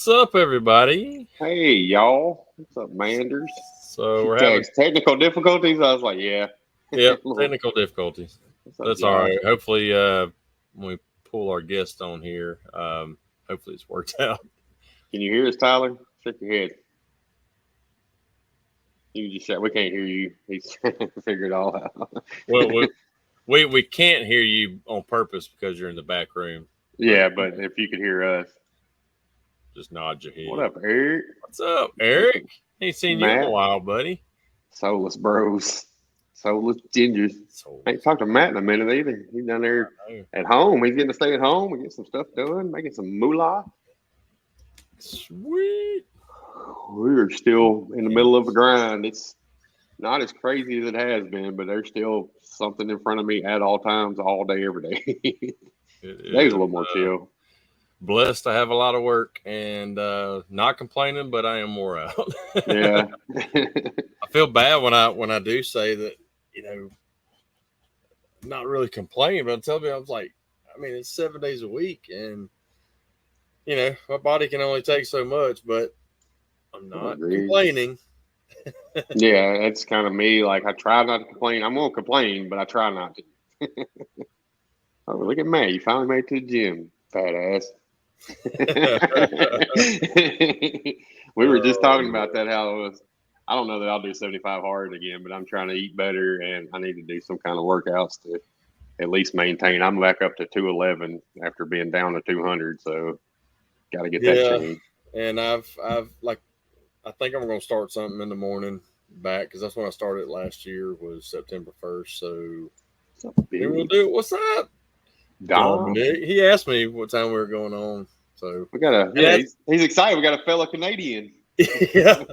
What's up, everybody? Hey, y'all. What's up, Manders? So we're having Text technical difficulties. I was like, yeah. technical difficulties. What's up, That's all Josh? right. Hopefully, when we pull our guest on here, hopefully it's worked out. Can you hear us, Tyler? Shake your head. You just said we can't hear you. He's trying to figure it all out. Well, we can't hear you on purpose because you're in the back room. Yeah, but if you could hear us. Just nod your head. What up, Eric? What's up, Eric? Ain't seen you in a Matt? while, buddy. Soulless bros. Soulless gingers. Ain't talked to Matt in a minute either. He's down there at home. He's getting to stay at home and get some stuff done, making some moolah. Sweet. We're still in the middle of a grind. It's not as crazy as it has been, but there's still something in front of me at all times, all day, every day. Today's a little more chill. Blessed to have a lot of work and not complaining, but I am wore out. Yeah. I feel bad when I do say that, not really complaining, but I'm telling you, I was like, it's 7 days a week and, my body can only take so much, but I'm not complaining. Yeah, that's kind of me. Like, I try not to complain. I'm going to complain, but I try not to. Oh, look at Matt. You finally made it to the gym, fat ass. We were just talking about that, how it was. I don't know that I'll do 75 hard again, but I'm trying to eat better, and I need to do some kind of workouts to at least maintain. I'm back up to 211 after being down to 200, so got to get that changed. And I think I'm going to start something in the morning back because that's when I started last year was September 1st. So we'll do it. What's up, Dominic? He asked me what time we were going on. So we got he's excited. We got a fellow Canadian. Yeah.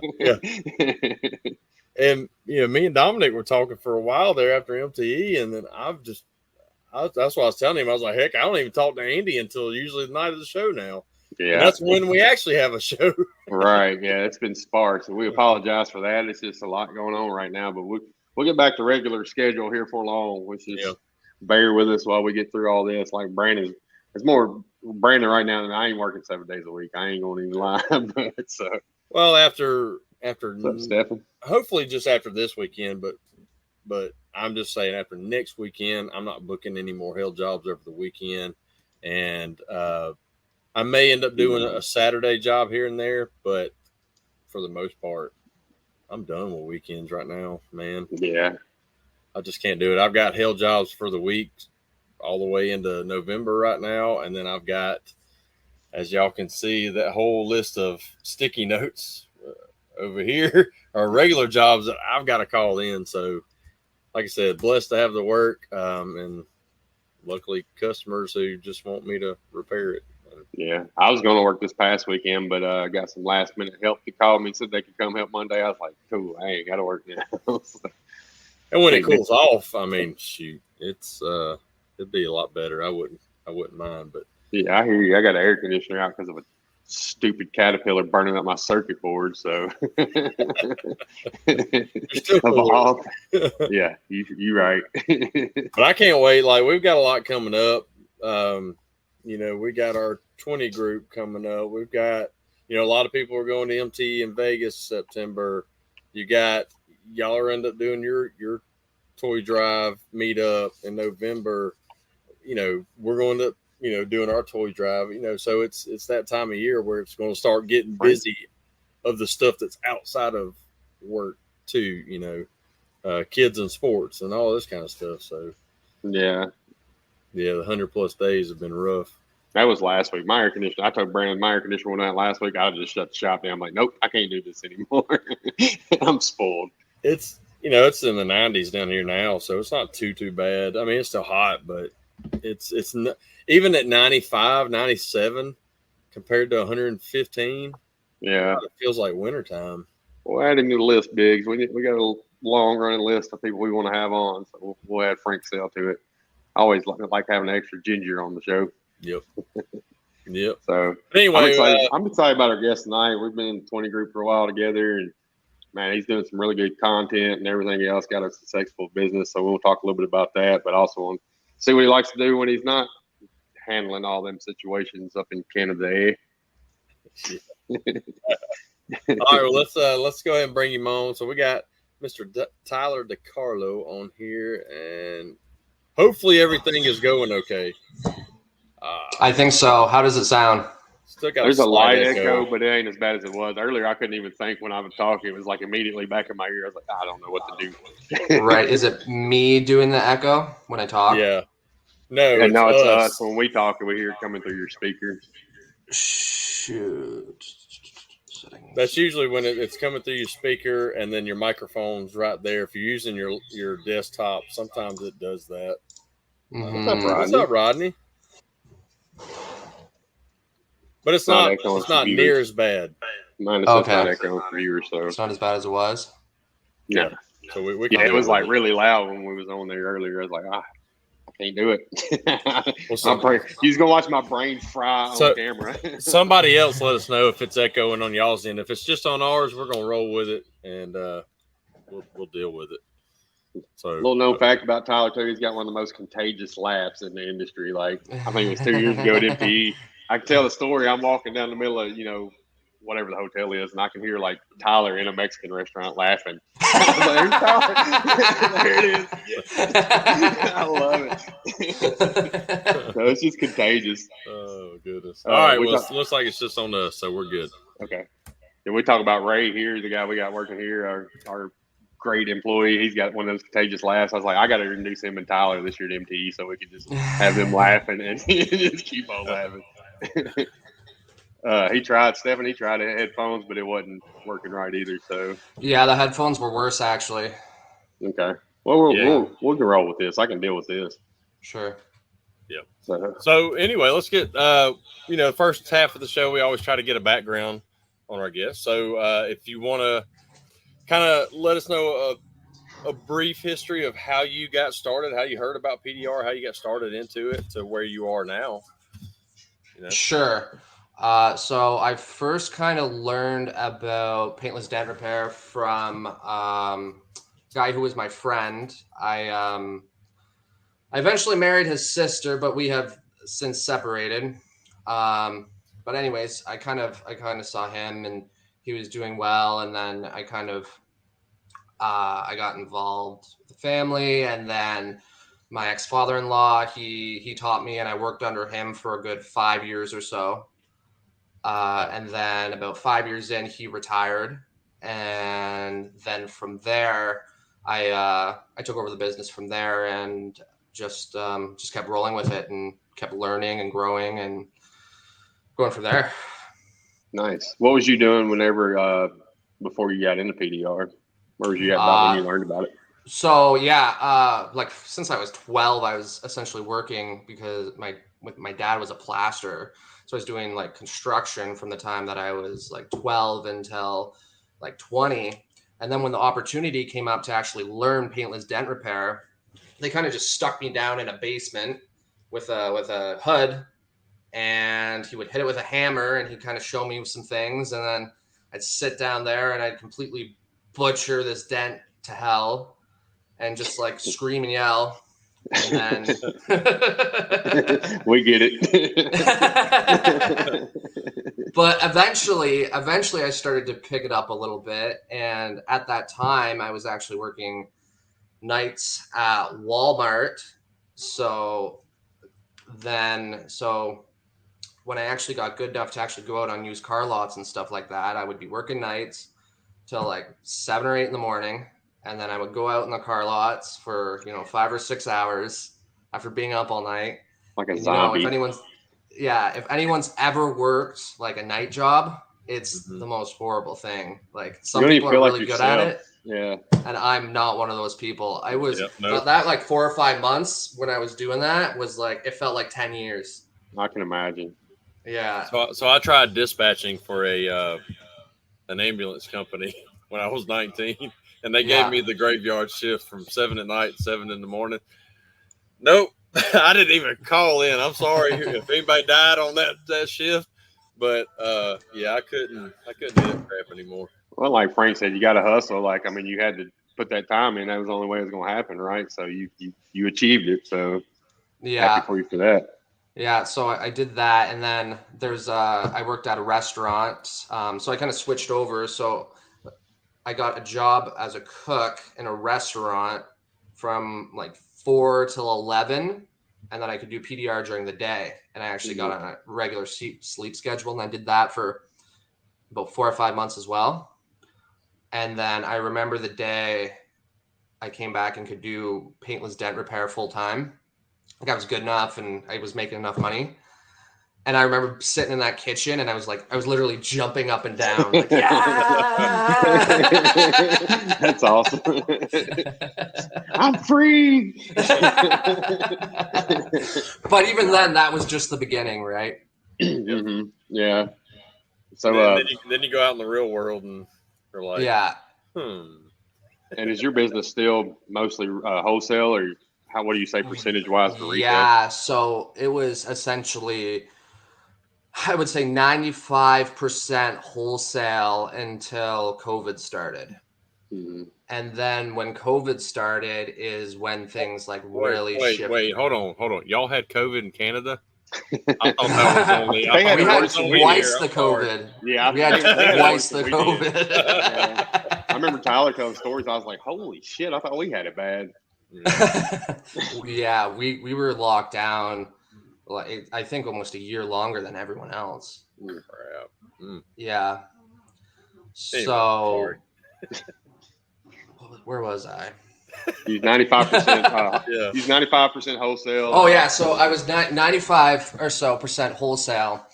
And me and Dominic were talking for a while there after MTE, and then that's what I was telling him. I was like, heck, I don't even talk to Andy until usually the night of the show now. Yeah, and that's when we actually have a show. Right. Yeah, it's been sparse, and we apologize for that. It's just a lot going on right now, but we'll get back to regular schedule here for long. Which is bear with us while we get through all this. Like Brandon, it's more Brandon right now than I ain't working 7 days a week. I ain't gonna even lie. But so well, after what's up, Stephen? Hopefully just after this weekend, but I'm just saying after next weekend, I'm not booking any more hell jobs over the weekend, and I may end up doing a Saturday job here and there, but for the most part, I'm done with weekends right now, man. Yeah. I just can't do it. I've got hell jobs for the week all the way into November right now, and then I've got, as y'all can see, that whole list of sticky notes over here are regular jobs that I've got to call in. So, like I said, blessed to have the work, and luckily customers who just want me to repair it. Yeah, I was going to work this past weekend, but I got some last minute help. They called me, said they could come help Monday. I was like, cool, I ain't got to work now. And when it cools off, shoot, it's it'd be a lot better. I wouldn't mind, but yeah, I hear you. I got an air conditioner out because of a stupid caterpillar burning up my circuit board. So yeah, you right. But I can't wait. Like we've got a lot coming up. We got our 20 group coming up. We've got, a lot of people are going to MT in Vegas September. Y'all are end up doing your toy drive meetup in November. We're going to, doing our toy drive, so it's that time of year where it's going to start getting busy of the stuff that's outside of work too, kids and sports and all this kind of stuff. So yeah, the 100+ days have been rough. That was last week. My air conditioner. I told Brandon my air conditioner went out last week. I just shut the shop down. I'm like, nope, I can't do this anymore. I'm spoiled. It's it's in the 90s down here now, so it's not too bad. It's still hot, but it's not, even at 95, 97 compared to 115. Yeah, it feels like wintertime. We'll add him to the list, Biggs. We got a long running list of people we want to have on, so we'll add Frank Sell to it. I always like having an extra ginger on the show. Yep. So anyway, I'm excited about our guest tonight. We've been in the 20 group for a while together, and man, he's doing some really good content and everything else. Got a successful business, so we'll talk a little bit about that, but also want to see what he likes to do when he's not handling all them situations up in Canada. All right, well let's go ahead and bring him on. So we got Mr. Tyler Decarlo on here, and hopefully everything is going okay. I think so. How does it sound? Still got There's a slight light echo, but it ain't as bad as it was earlier. I couldn't even think when I was talking. It was like immediately back in my ear. I was like, I don't know what to do. Right? Is it me doing the echo when I talk? Yeah. No, And no, it's us. us. When we talk, we hear it coming through your speakers. Shoot. Settings. That's usually when it's coming through your speaker, and then your microphone's right there. If you're using your desktop, sometimes it does that. Mm-hmm. What's up, Rodney? But it's not near as bad. Mine is not echoing for viewers, so it's not as bad as it was. Yeah. So we it was like really loud when we was on there earlier. I was like, I can't do it. He's gonna watch my brain fry on camera. Somebody else let us know if it's echoing on y'all's end. If it's just on ours, we're gonna roll with it, and we'll deal with it. So, little known fact about Tyler too, he's got one of the most contagious laughs in the industry. Like I think it was 2 years ago at MPE. I can tell the story. I'm walking down the middle of whatever the hotel is, and I can hear like Tyler in a Mexican restaurant laughing. There it is. Yes. I love it. So it's just contagious. Oh goodness! All right, well, it looks like it's just on us, so we're good. Okay. And we talk about Ray here, the guy we got working here, our great employee. He's got one of those contagious laughs. I was like, I got to introduce him and Tyler this year at MTE so we can just have them laughing and just keep on laughing. Stephanie tried headphones, but it wasn't working right either. So yeah, the headphones were worse actually. Okay. Well, we can roll with this. I can deal with this. Sure. Yeah. So anyway, let's get the first half of the show. We always try to get a background on our guests. So if you want to kind of let us know a brief history of how you got started, how you heard about PDR, how you got started into it to where you are now. Sure. So I first kind of learned about paintless dent repair from a guy who was my friend. I eventually married his sister, but we have since separated. But anyways, I kind of saw him and he was doing well, and then I kind of I got involved with the family, and then my ex-father-in-law, he taught me, and I worked under him for a good 5 years or so. And then about 5 years in, he retired, and then from there, I took over the business from there, and just kept rolling with it, and kept learning and growing and going from there. Nice. What was you doing before you got into PDR? Where was you at about when you learned about it? So yeah, like since I was 12, I was essentially working because my dad was a plasterer. So I was doing like construction from the time that I was like 12 until like 20. And then when the opportunity came up to actually learn paintless dent repair, they kind of just stuck me down in a basement with a hood, and he would hit it with a hammer, and he'd kind of show me some things, and then I'd sit down there and I'd completely butcher this dent to hell and just like scream and yell. And then we get it. But eventually I started to pick it up a little bit, and at that time I was actually working nights at Walmart. So when I actually got good enough to actually go out on used car lots and stuff like that, I would be working nights till like 7 or 8 in the morning. And then I would go out in the car lots for, 5 or 6 hours after being up all night. Like a zombie. If anyone's ever worked like a night job, it's the most horrible thing. Like some people are really good at it. Yeah. And I'm not one of those people. I was that like 4 or 5 months when I was doing that was like, it felt like 10 years. I can imagine. Yeah. So I tried dispatching for an ambulance company when I was 19, and they gave me the graveyard shift from 7 at night, 7 in the morning. Nope. I didn't even call in. I'm sorry if anybody died on that shift, but I couldn't do that crap anymore. Well, like Frank said, you got to hustle. Like, I mean, you had to put that time in. That was the only way it was going to happen, right? So you achieved it. So happy for you for that. Yeah, so I did that, and then I worked at a restaurant, so I kind of switched over. So I got a job as a cook in a restaurant from like 4 till 11, and then I could do PDR during the day. And I actually got on a regular sleep schedule, and I did that for about 4 or 5 months as well. And then I remember the day I came back and could do paintless dent repair full time. Like I was good enough, and I was making enough money. And I remember sitting in that kitchen, and I was literally jumping up and down. Like, yeah! That's awesome. I'm free. But even then, that was just the beginning, right? Mm-hmm. Yeah. So then you go out in the real world and you're like, yeah. And is your business still mostly wholesale, or what do you say percentage wise for retail? Yeah. So it was essentially, I would say 95% wholesale until COVID started. Mm-hmm. And then when COVID started is when things like really shifted. Wait, hold on. Y'all had COVID in Canada? I thought that was only. We had twice the COVID. Yeah, we had twice the COVID. I remember Tyler telling stories. I was like, "Holy shit! I thought we had it bad." Yeah, we were locked down. Like I think almost a year longer than everyone else. Crap. Yeah. So, where was I? He's 95%. He's 95% wholesale. Oh yeah, so I was 95 or so percent wholesale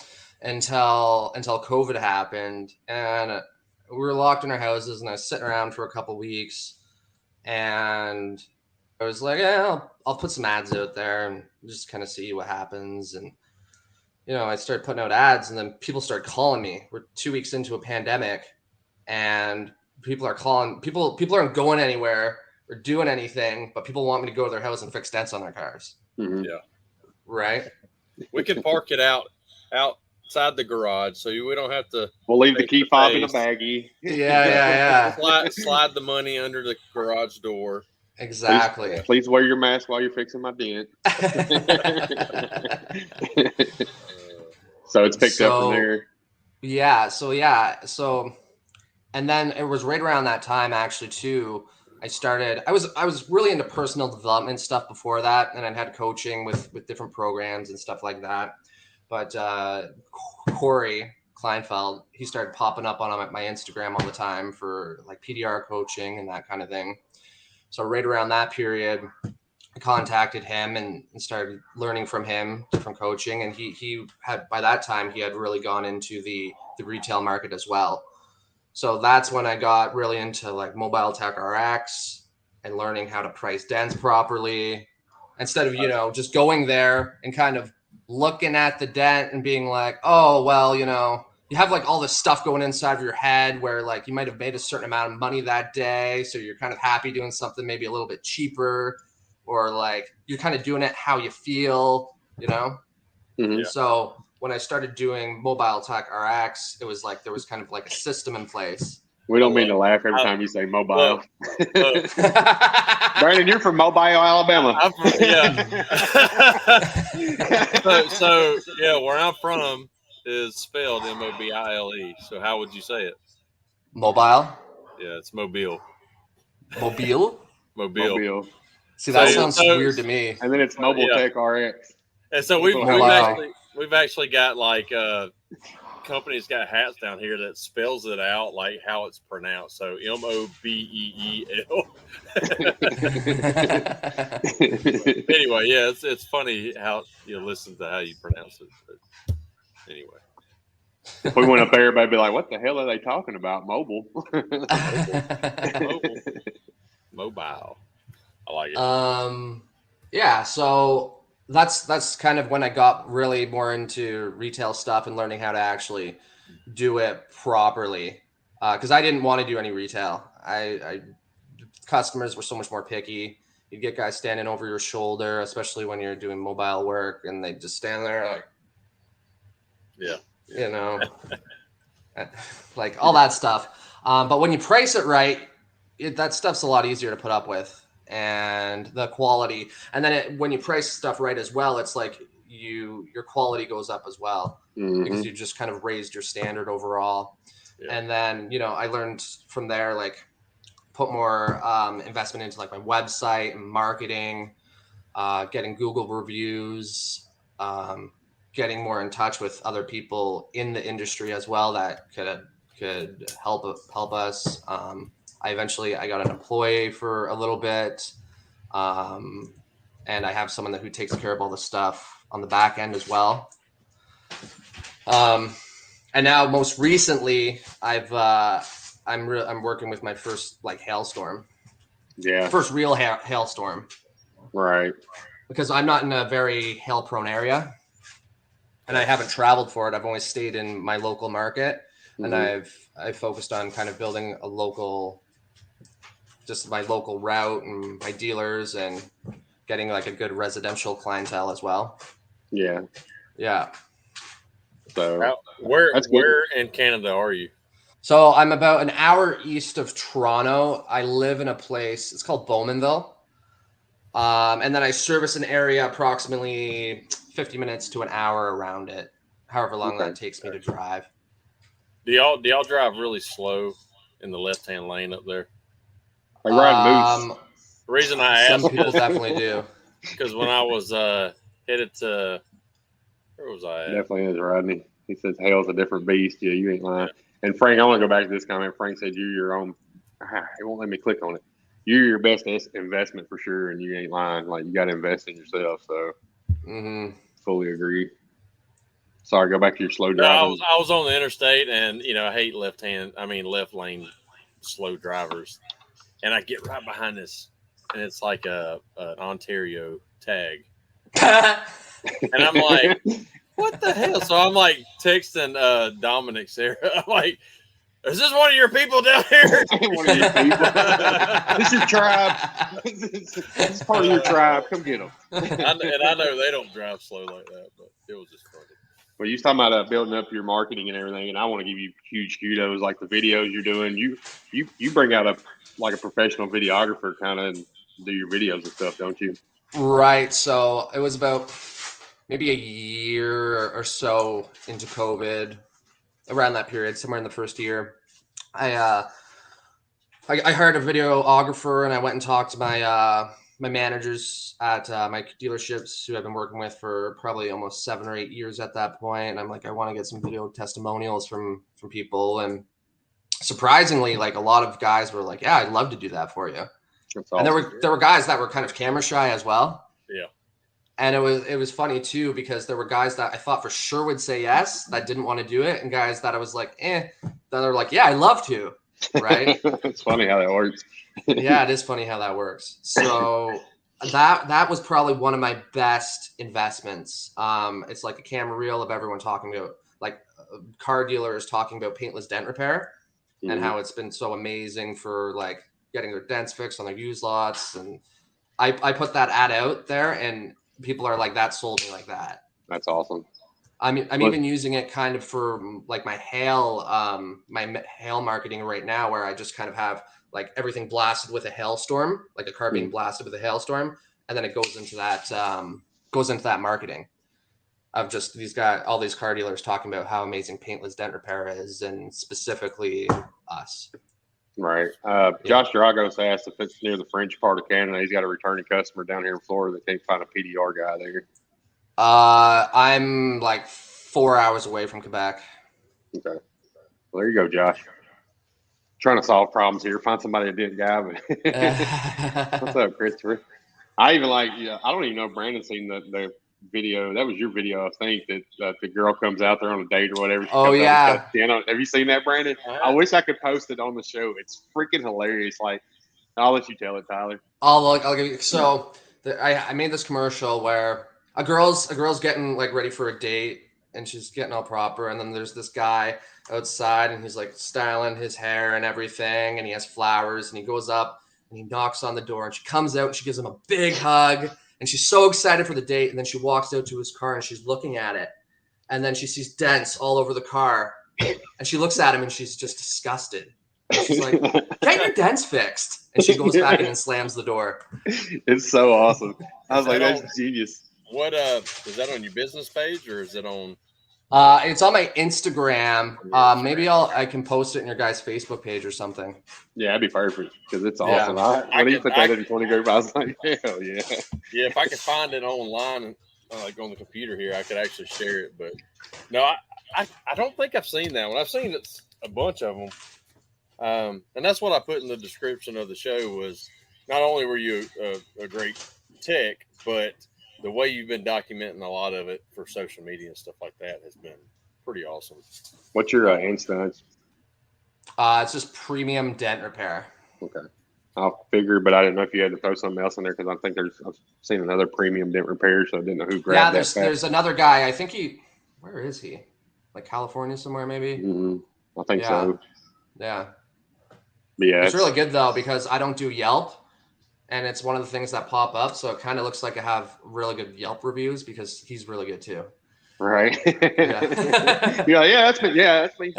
until COVID happened, and we were locked in our houses, and I was sitting around for a couple weeks, and I was like, yeah, I'll put some ads out there and just kind of see what happens. And I started putting out ads, and then people started calling me. We're 2 weeks into a pandemic, and people are calling. People aren't going anywhere or doing anything, but people want me to go to their house and fix dents on their cars. Mm-hmm. Yeah. Right. We can park it outside the garage, so we don't have to. We'll leave the key fob in a baggie. Yeah. Slide the money under the garage door. Exactly. Please wear your mask while you're fixing my dent. So it's picked up from there. Yeah. So, and then it was right around that time actually too. I was really into personal development stuff before that, and I had coaching with different programs and stuff like that. But Corey Kleinfeld, he started popping up on my Instagram all the time for like PDR coaching and that kind of thing. So right around that period, I contacted him and started learning from him, different coaching. And he had, by that time, he had really gone into the retail market as well. So that's when I got really into like Mobile Tech RX and learning how to price dents properly instead of, just going there and kind of looking at the dent and being like, oh, well, you have like all this stuff going inside of your head where like you might have made a certain amount of money that day. So you're kind of happy doing something maybe a little bit cheaper, or like you're kind of doing it how you feel, Mm-hmm. Yeah. So when I started doing Mobile Tech RX, it was like there was kind of like a system in place. We don't mean to laugh every time you say mobile. Brandon, you're from Mobile, Alabama. So where I'm from is spelled Mobile. So how would you say it? Mobile? Yeah, it's Mobile. Mobile? Mobile. See, that sounds weird to me. And then it's Mobile Tech RX. And so we've actually got like companies got hats down here that spells it out like how it's pronounced. So Mobeel. Anyway, yeah, it's funny how you listen to how you pronounce it. But anyway. If we went up there, everybody'd be like, what the hell are they talking about? Mobile. Mobile. I like it. Yeah, so that's kind of when I got really more into retail stuff and learning how to actually do it properly. Because I didn't want to do any retail. Customers were so much more picky. You'd get guys standing over your shoulder, especially when you're doing mobile work, and they just stand there like, like all that stuff. But when you price it right, that stuff's a lot easier to put up with. And the quality, and then when you price stuff right as well, it's like your quality goes up as well, because you just kind of raised your standard overall. Yeah. And then, I learned from there, like, put more investment into like my website and marketing, getting Google reviews, getting more in touch with other people in the industry as well that could help us. I got an employee for a little bit, and I have someone who takes care of all the stuff on the back end as well. And now, most recently, I'm working with my first like hailstorm. Yeah. First real hailstorm. Right. Because I'm not in a very hail-prone area, and I haven't traveled for it. I've only stayed in my local market, and I've focused on kind of building my local route and my dealers, and getting like a good residential clientele as well. Yeah. Yeah. So where in Canada are you? So I'm about an hour east of Toronto. I live in a place, it's called Bowmanville. And then I service an area approximately 50 minutes to an hour around it, however long that takes me to drive. Do y'all drive really slow in the left-hand lane up there? Like riding moose. The reason I asked, some people definitely do. Because when I was headed to, where was I at? Definitely is, Rodney. He says hail's a different beast. Yeah, you ain't lying. Yeah. And Frank, I want to go back to this comment. Frank said you're your own. It won't let me click on it. You're your best investment for sure, and you ain't lying. Like, you got to invest in yourself. So, fully agree. Sorry, go back to your slow driving. I was on the interstate, and I hate left lane slow drivers, and I get right behind this, and it's like an Ontario tag, and I'm like, what the hell? So I'm like texting Dominic, Sarah. I'm like, is this one of your people down here? One of your people. This is your tribe. This is part of your tribe. Come get them. And I know they don't drive slow like that, but it was just funny. Well, you was talking about building up your marketing and everything, and I want to give you huge kudos. Like the videos you're doing, you bring out a professional videographer kind of and do your videos and stuff, don't you? Right. So it was about maybe a year or so into COVID, around that period, somewhere in the first year, I hired a videographer, and I went and talked to my managers at my dealerships, who I've been working with for probably almost 7 or 8 years at that point. And I'm like, I want to get some video testimonials from people. And surprisingly, like, a lot of guys were like, yeah, I'd love to do that for you. That's awesome. And there were guys that were kind of camera shy as well. Yeah. And it was funny too, because there were guys that I thought for sure would say yes, that didn't want to do it, and guys that I was like, that are like, yeah, I'd love to. Right? It's funny how that works. Yeah, it is funny how that works. So that was probably one of my best investments. It's like a camera reel of everyone talking about, like, car dealers talking about paintless dent repair, and how it's been so amazing for like getting their dents fixed on their used lots. And I put that ad out there, and people are like, that sold me like that. That's awesome. I'm even using it kind of for like my hail marketing right now, where I just kind of have like everything blasted with a hailstorm, like a car being blasted with a hailstorm, and then it goes into that marketing of just all these car dealers talking about how amazing paintless dent repair is, and specifically us. Right. Josh Dragos asked if it's near the French part of Canada. He's got a returning customer down here in Florida that can't find a PDR guy there. I'm like 4 hours away from Quebec. Okay. Well, there you go, Josh. Trying to solve problems here. Find somebody that didn't guy. But what's up, Christopher? I even I don't even know if Brandon's seen the video. That was your video, I think, that the girl comes out there on a date or whatever. Oh, yeah. Have you seen that, Brandon? I wish I could post it on the show. It's freaking hilarious. Like, I'll let you tell it, Tyler. I'll give you. So I made this commercial where a girl's getting like ready for a date, and she's getting all proper, and then there's this guy outside, and he's like styling his hair and everything, and he has flowers, and he goes up and he knocks on the door, and she comes out and she gives him a big hug. And she's so excited for the date. And then she walks out to his car, and she's looking at it. And then she sees dents all over the car. And she looks at him, and she's just disgusted. And she's like, get your dents fixed. And she goes back in and slams the door. It's so awesome. I was like, that's genius. What is that on your business page or is it on? It's on my Instagram. Maybe I can post it in your guys' Facebook page or something. Yeah, that'd be perfect because it's awesome. When he put that in the 20 group, I was like, hell yeah. Yeah, if I could find it online, like on the computer here, I could actually share it. But no, I don't think I've seen that one. I've seen a bunch of them, and that's what I put in the description of the show. Was not only were you a great tech, but the way you've been documenting a lot of it for social media and stuff like that has been pretty awesome. What's your Insta? It's just premium dent repair. Okay. I'll figure, but I didn't know if you had to throw something else in there because I think I've seen another premium dent repair, so I didn't know who grabbed that. Yeah, there's another guy. I think where is he? Like California somewhere, maybe? I think so. Yeah. But yeah, it's really good though because I don't do Yelp, and it's one of the things that pop up, so it kind of looks like I have really good Yelp reviews because he's really good too. Right. Yeah. That's me.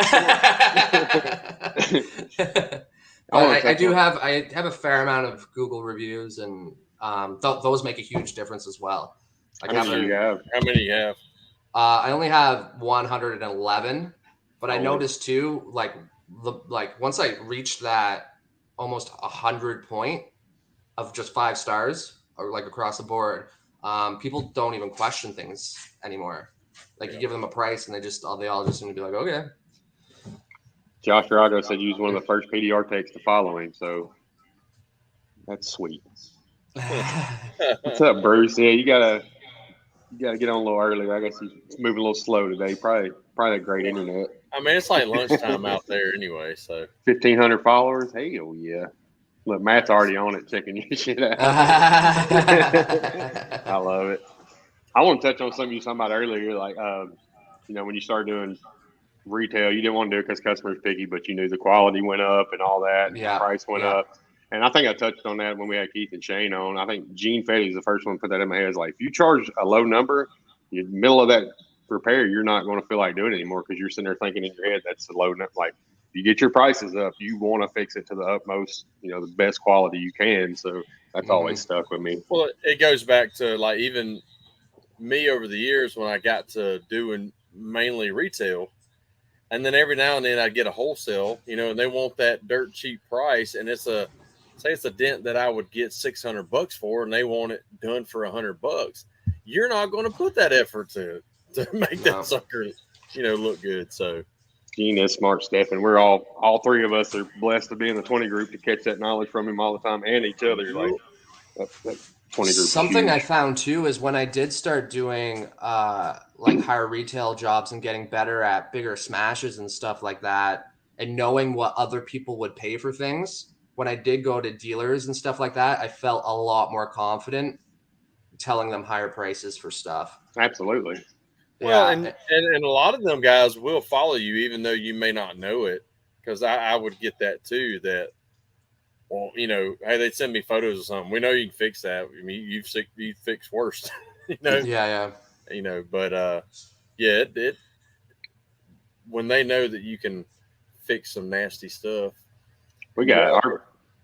I have a fair amount of Google reviews, and those make a huge difference as well. Like how many you have? I only have 111, but I noticed too, like once I reached that almost 100 point of just 5 stars or like across the board, people don't even question things anymore. Like you give them a price and they all just seem to be like, okay. Josh Drago said you was one of the first PDR techs to follow him, so that's sweet. What's up, Bruce? Yeah, you gotta get on a little earlier. I guess he's moving a little slow today. Probably a great internet. I mean, it's like lunchtime out there anyway. So 1,500 followers. Hell yeah! Look, Matt's already on it, checking your shit out. I love it. I want to touch on something you were talking about earlier, like when you started doing retail, you didn't want to do it because customers picky, but you knew the quality went up and all that, and the price went up. And I think I touched on that when we had Keith and Shane on. I think Gene Fetty is the first one to put that in my head. Is like, if you charge a low number, in the middle of that repair, you're not going to feel like doing it anymore because you're sitting there thinking in your head that's a low number. Like, if you get your prices up, you want to fix it to the utmost, the best quality you can. So that's always stuck with me. Well, it goes back to like even me over the years when I got to doing mainly retail. And then every now and then I'd get a wholesale, and they want that dirt cheap price. And it's a dent that I would get $600 for, and they want it done for $100. You're not going to put that effort to make that sucker, look good. So Gene is smart stuff, and we're all three of us are blessed to be in the 20 group to catch that knowledge from him all the time and each other. Like that 20 group. Something I found too is when I did start doing like higher retail jobs and getting better at bigger smashes and stuff like that, and knowing what other people would pay for things. When I did go to dealers and stuff like that, I felt a lot more confident telling them higher prices for stuff. Absolutely. Well, and a lot of them guys will follow you even though you may not know it, because I would get that too. That, well, hey, they'd send me photos of something. We know you can fix that. I mean, you fix worse. Yeah. But it when they know that you can fix some nasty stuff. We got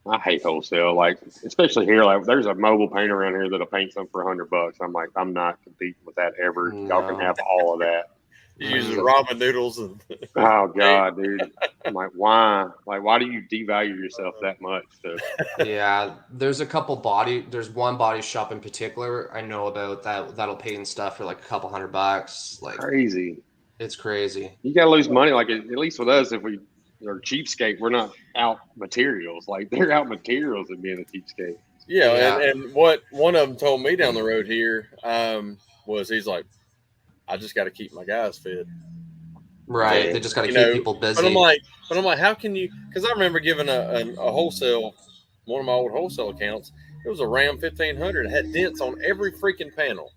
I hate wholesale, like especially here. Like, there's a mobile painter around here that'll paint something for $100. I'm like, I'm not competing with that ever. No. Y'all can have all of that. You use ramen noodles and oh god, dude! I'm like, why? Like, why do you devalue yourself that much? Yeah, there's one body shop in particular I know about that'll paint stuff for like a couple $100. Like, crazy. It's crazy. You gotta lose money. Like, at least with us, if we are cheapskate, we're not out materials. Like, they're out materials and being a cheapskate. Yeah. And what one of them told me down the road here was he's like, I just got to keep my guys fed. Right. They just got to keep people busy. But I'm like, how can you? Because I remember giving a wholesale, one of my old wholesale accounts. It was a Ram 1500. It had dents on every freaking panel.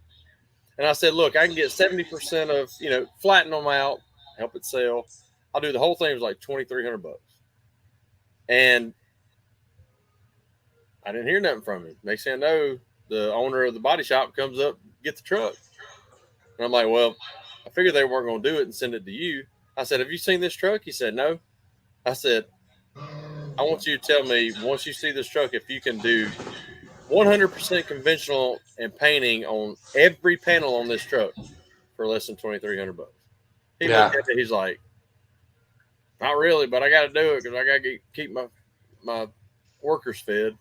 And I said, look, I can get 70% of, flatten them out, help it sell. I'll do the whole thing. It was like $2,300. And I didn't hear nothing from him. Next thing I know, the owner of the body shop comes up, get the truck. And I'm like, well, I figured they weren't going to do it and send it to you. I said, have you seen this truck? He said, no. I said, I want you to tell me, once you see this truck, if you can do 100% conventional and painting on every panel on this truck for less than $2,300. He looked at it. He's like, "Not really, but I got to do it because I got to keep my workers fed."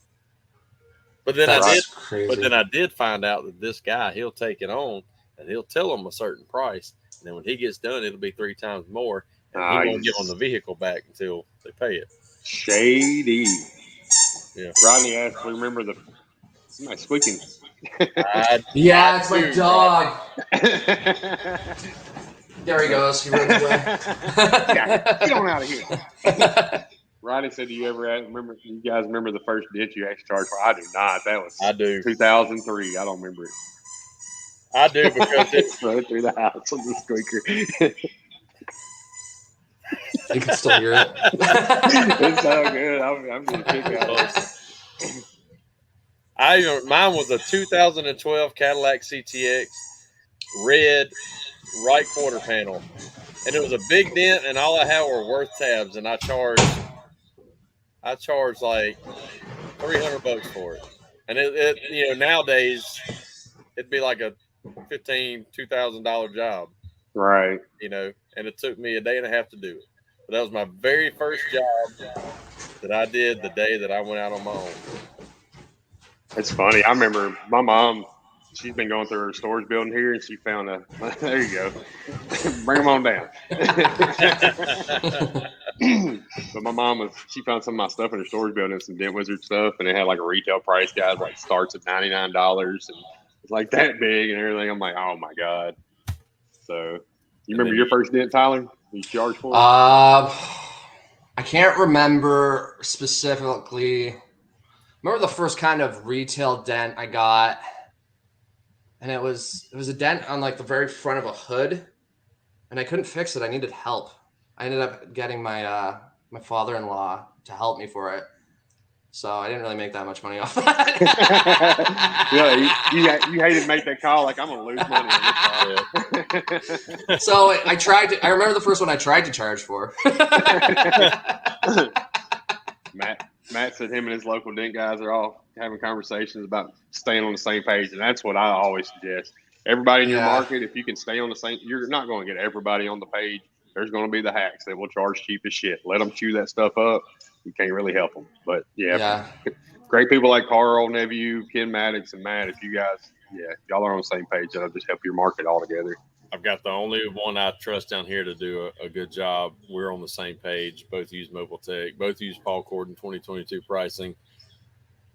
But then I did find out that this guy, he'll take it on and he'll tell them a certain price, and then when he gets done, it'll be 3 times more, and he won't get on the vehicle back until they pay it. Shady. Yeah. Rodney asked, "We remember somebody squeaking." Yeah, it's my dog. There he goes. He runs away. Get on out of here. Rodney said, "Do you guys remember the first dent you actually charged for?" I do not. I do. 2003. I don't remember it. I do because it's running through the house on the squeaker. You can still hear it. It's so good. I'm going to kick out. Mine was a 2012 Cadillac CTX, red, right quarter panel, and it was a big dent, and all I had were worth tabs, and I charged like $300 for it, and it nowadays it'd be like a $2,000 job, right? And it took me a day and a half to do it, but that was my very first job that I did the day that I went out on my own. It's funny. I remember my mom. She's been going through her storage building here, and she found there you go. Bring them on down. But my mom she found some of my stuff in her storage building, some Dent Wizard stuff, and it had like a retail price guide, like starts at $99, and it's like that big and everything. I'm like, oh my God. So you remember your first dent, Tyler? You charged for it? I can't remember specifically. Remember the first kind of retail dent I got, and it was a dent on like the very front of a hood, and I couldn't fix it. I needed help. I ended up getting my my father-in-law to help me for it, so I didn't really make that much money off that. You hated to make that call. Like, I'm gonna lose money on this call. So I remember the first one I tried to charge for. Matt said him and his local dent guys are all having conversations about staying on the same page, and that's what I always suggest. Everybody in your market, if you can stay on the same, you're not going to get everybody on the page. There's going to be the hacks that will charge cheap as shit. Let them chew that stuff up. You can't really help them. But, great people like Carl, Nephew, Ken Maddox, and Matt, if you guys, y'all are on the same page, that'll just help your market all together. I've got the only one I trust down here to do a good job. We're on the same page. Both use Mobile Tech. Both use Paul Corden 2022 pricing.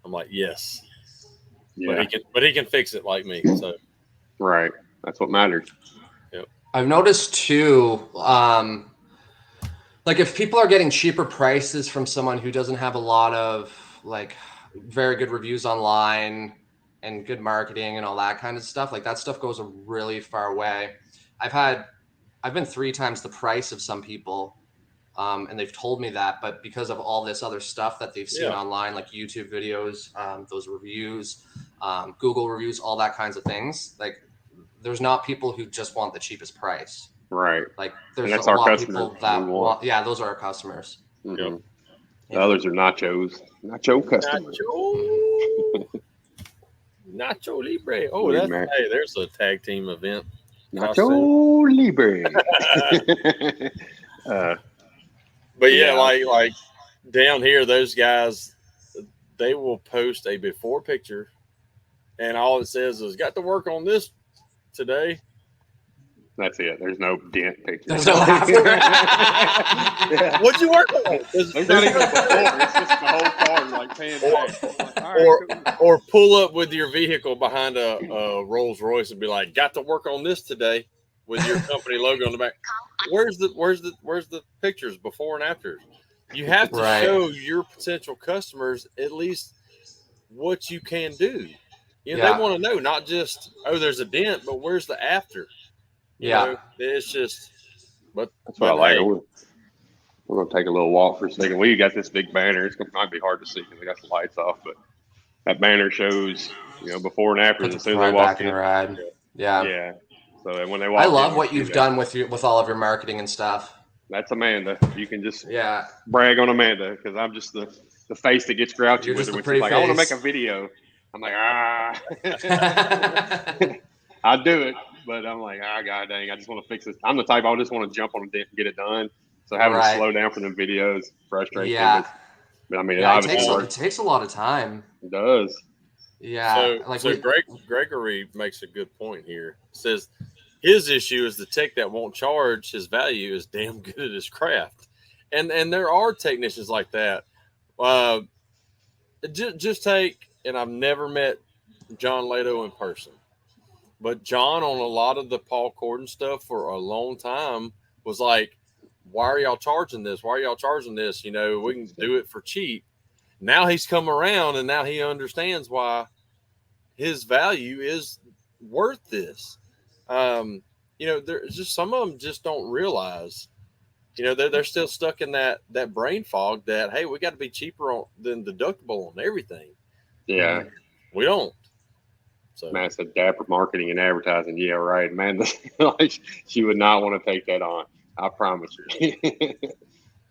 I'm like, yes. Yeah. But he can fix it like me. So right. That's what matters. Yep. I've noticed too, like if people are getting cheaper prices from someone who doesn't have a lot of like very good reviews online and good marketing and all that kind of stuff, like that stuff goes a really far way. I've been 3 times the price of some people, and they've told me that, but because of all this other stuff that they've seen online, like YouTube videos, those reviews, Google reviews, all that kinds of things, like there's not people who just want the cheapest price. Right. Like there's a lot of people that want, those are our customers. Mm-hmm. Yep. The others are nacho customers. Nacho Libre. Oh, there's a tag team event. Nacho Libre. But like down here, those guys, they will post a before picture, and all it says is "got to work on this today." That's it. There's no dent picture. There's no after. What'd you work on? There's not even before. It's just the whole car like pan back. Or pull up with your vehicle behind a Rolls Royce and be like, "Got to work on this today," with your company logo on the back. Where's the pictures before and after? You have to show your potential customers at least what you can do. They want to know, not just there's a dent, but where's the after? You know, it's just. But that's what I like. We're gonna take a little walk for a second. We got this big banner. It might be hard to see because we got the lights off, but that banner shows before and after. As soon as they walk in, yeah. So when they walk, I love what you've done with all of your marketing and stuff. That's Amanda. You can just brag on Amanda because I'm just the face that gets grouchy with her when she's like, "I want to make a video." I'm like, I do it, but I'm like, god dang, I just want to fix this. I'm the type I just want to jump on it and get it done. So having to slow down for them videos frustrates me. But I mean, it obviously works. It takes a lot of time. It does. Yeah. So Gregory makes a good point here. Says his issue is the tech that won't charge his value is damn good at his craft, and there are technicians like that. Just take, and I've never met John Lato in person, but John on a lot of the Paul Corden stuff for a long time was like, "Why are y'all charging this? Why are y'all charging this? You know, we can do it for cheap." Now he's come around, and now he understands why his value is worth this. You know, there's just some of them just don't realize. You know, they're still stuck in that brain fog that, hey, we got to be cheaper than deductible on everything. Yeah, we don't. So man, it's dapper marketing and advertising. Yeah, right, man. Like, she would not want to take that on. I promise you.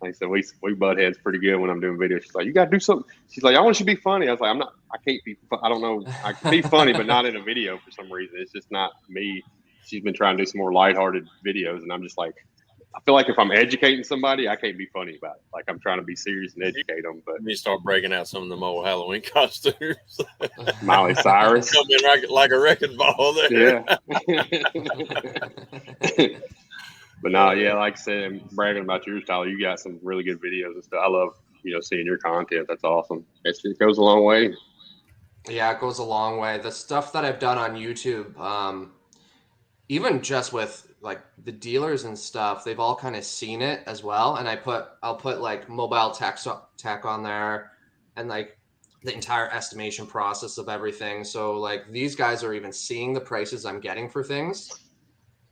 Like I said, we butt heads pretty good when I'm doing videos. She's like, you got to do something. She's like, I want you to be funny. I was like, I'm not. I can't be. I don't know. I can be funny, but not in a video for some reason. It's just not me. She's been trying to do some more lighthearted videos, and I'm just like, I feel like if I'm educating somebody, I can't be funny about it. Like, I'm trying to be serious and educate them. But you start breaking out some of them old Halloween costumes. Miley Cyrus. Come in like a wrecking ball there. Yeah. But no, yeah, like I said, bragging about yours, Tyler, you got some really good videos and stuff. I love, seeing your content. That's awesome. It goes a long way. Yeah, it goes a long way. The stuff that I've done on YouTube, even just with like the dealers and stuff, they've all kind of seen it as well. And I'll put like mobile tech on there and like the entire estimation process of everything. So like these guys are even seeing the prices I'm getting for things.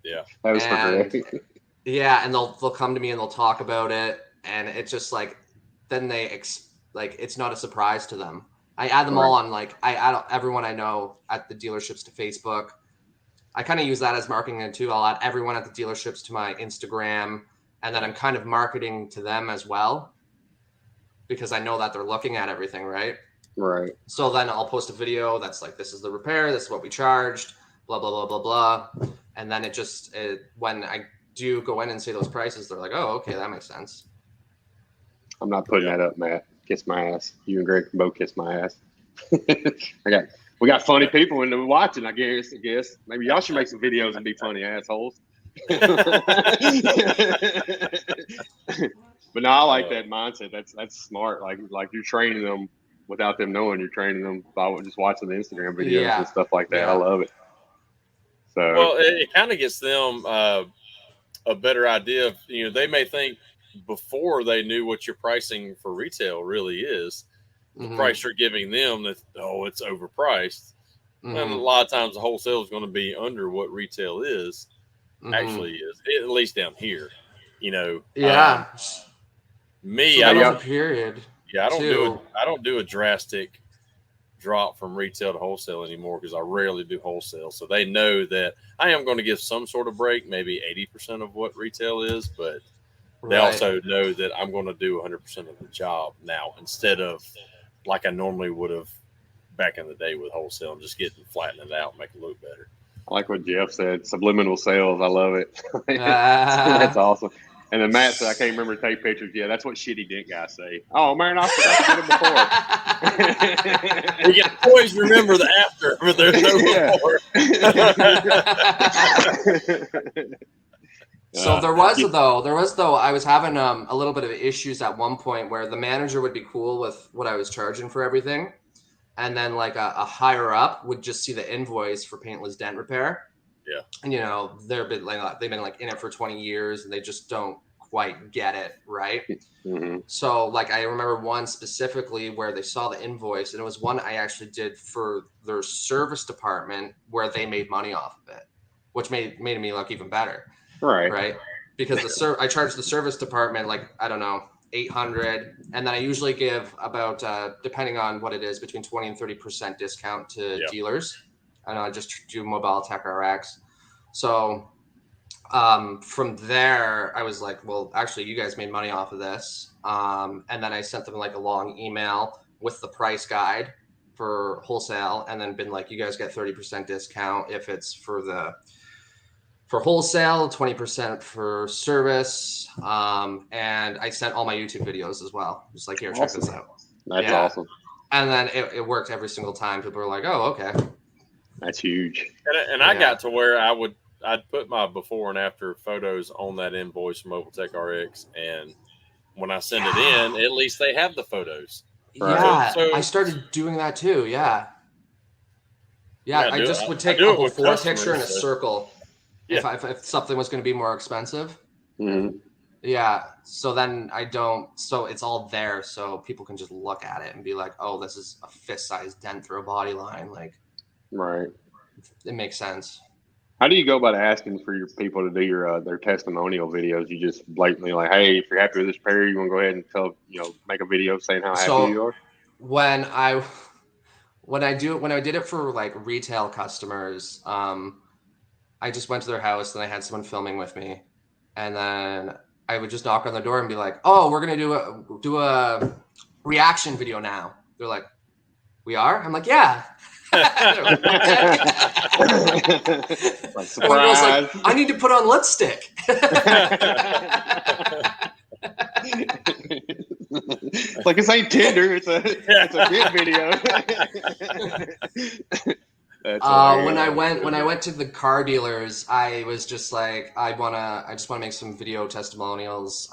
Yeah. That was great. Yeah, and they'll come to me and they'll talk about it, and it's just like then they it's not a surprise to them. I add them all on I add everyone I know at the dealerships to Facebook. I kind of use that as marketing too. I'll add everyone at the dealerships to my Instagram, and then I'm kind of marketing to them as well because I know that they're looking at everything, right? Right. So then I'll post a video that's like, this is the repair, this is what we charged, blah blah blah blah blah, and then when I do go in and say those prices, they're like, oh, okay, that makes sense. I'm not putting that up, Matt. Kiss my ass. You and Greg can both kiss my ass. We got funny people in the watching, I guess. Maybe y'all should make some videos and be funny assholes. But no, I like that mindset. That's smart. Like you're training them without them knowing you're training them by just watching the Instagram videos and stuff like that. Yeah. I love it. So well, it kind of gets them a better idea of, they may think before they knew what your pricing for retail really is, the price you're giving them that, it's overpriced. And a lot of times the wholesale is going to be under what retail is, actually is, at least down here, Yeah. Me, so I don't period. Yeah, I don't do a drastic drop from retail to wholesale anymore because I rarely do wholesale. So they know that I am going to give some sort of break, maybe 80% of what retail is, but they also know that I'm going to do 100% of the job now instead of like I normally would have back in the day with wholesale and just flatten it out and make it look better. I like what Jeff said, subliminal sales. I love it. That's awesome. And then Matt said, I can't remember to take pictures. Yeah, that's what shitty dent guys say. Oh, man, I forgot to get it before. You always remember the after, but there's no before. So there was though, I was having a little bit of issues at one point where the manager would be cool with what I was charging for everything. And then like a higher up would just see the invoice for paintless dent repair. Yeah. And, they've been in it for 20 years and they just don't quite get it. Right. Mm-hmm. So like, I remember one specifically where they saw the invoice and it was one I actually did for their service department where they made money off of it, which made me look even better. Right. Because I charge the service department, like, I don't know, $800. And then I usually give about, depending on what it is, between 20 and 30% discount to dealers. And I just do Mobile Tech RX. So from there, I was like, well, actually, you guys made money off of this. And then I sent them like a long email with the price guide for wholesale, and then been like, you guys get 30% discount if it's for wholesale, 20% for service. And I sent all my YouTube videos as well. Just like, here, check this out. That's awesome. And then it worked every single time. People were like, oh, okay. That's huge. And I got to where I'd put my before and after photos on that invoice from Mobile Tech RX, and when I send it in, at least they have the photos. Right. Yeah, so I started doing that too. Yeah, I just would take a before picture in a circle if something was going to be more expensive. Mm-hmm. Yeah, so then so it's all there, so people can just look at it and be like, oh, this is a fist-sized dent through a body line. Like, right. It makes sense. How do you go about asking for your people to do their testimonial videos? You just blatantly like, hey, if you're happy with this pair, you want to go ahead and make a video saying how happy you are? When I did it for like retail customers, I just went to their house and I had someone filming with me, and then I would just knock on the door and be like, oh, we're gonna do a reaction video now. They're like, we are? I'm like, yeah. Like, surprise. Like, I need to put on lipstick. Like, this ain't Tinder, it's a kid video. When I went to the car dealers, I was just like, I just want to make some video testimonials,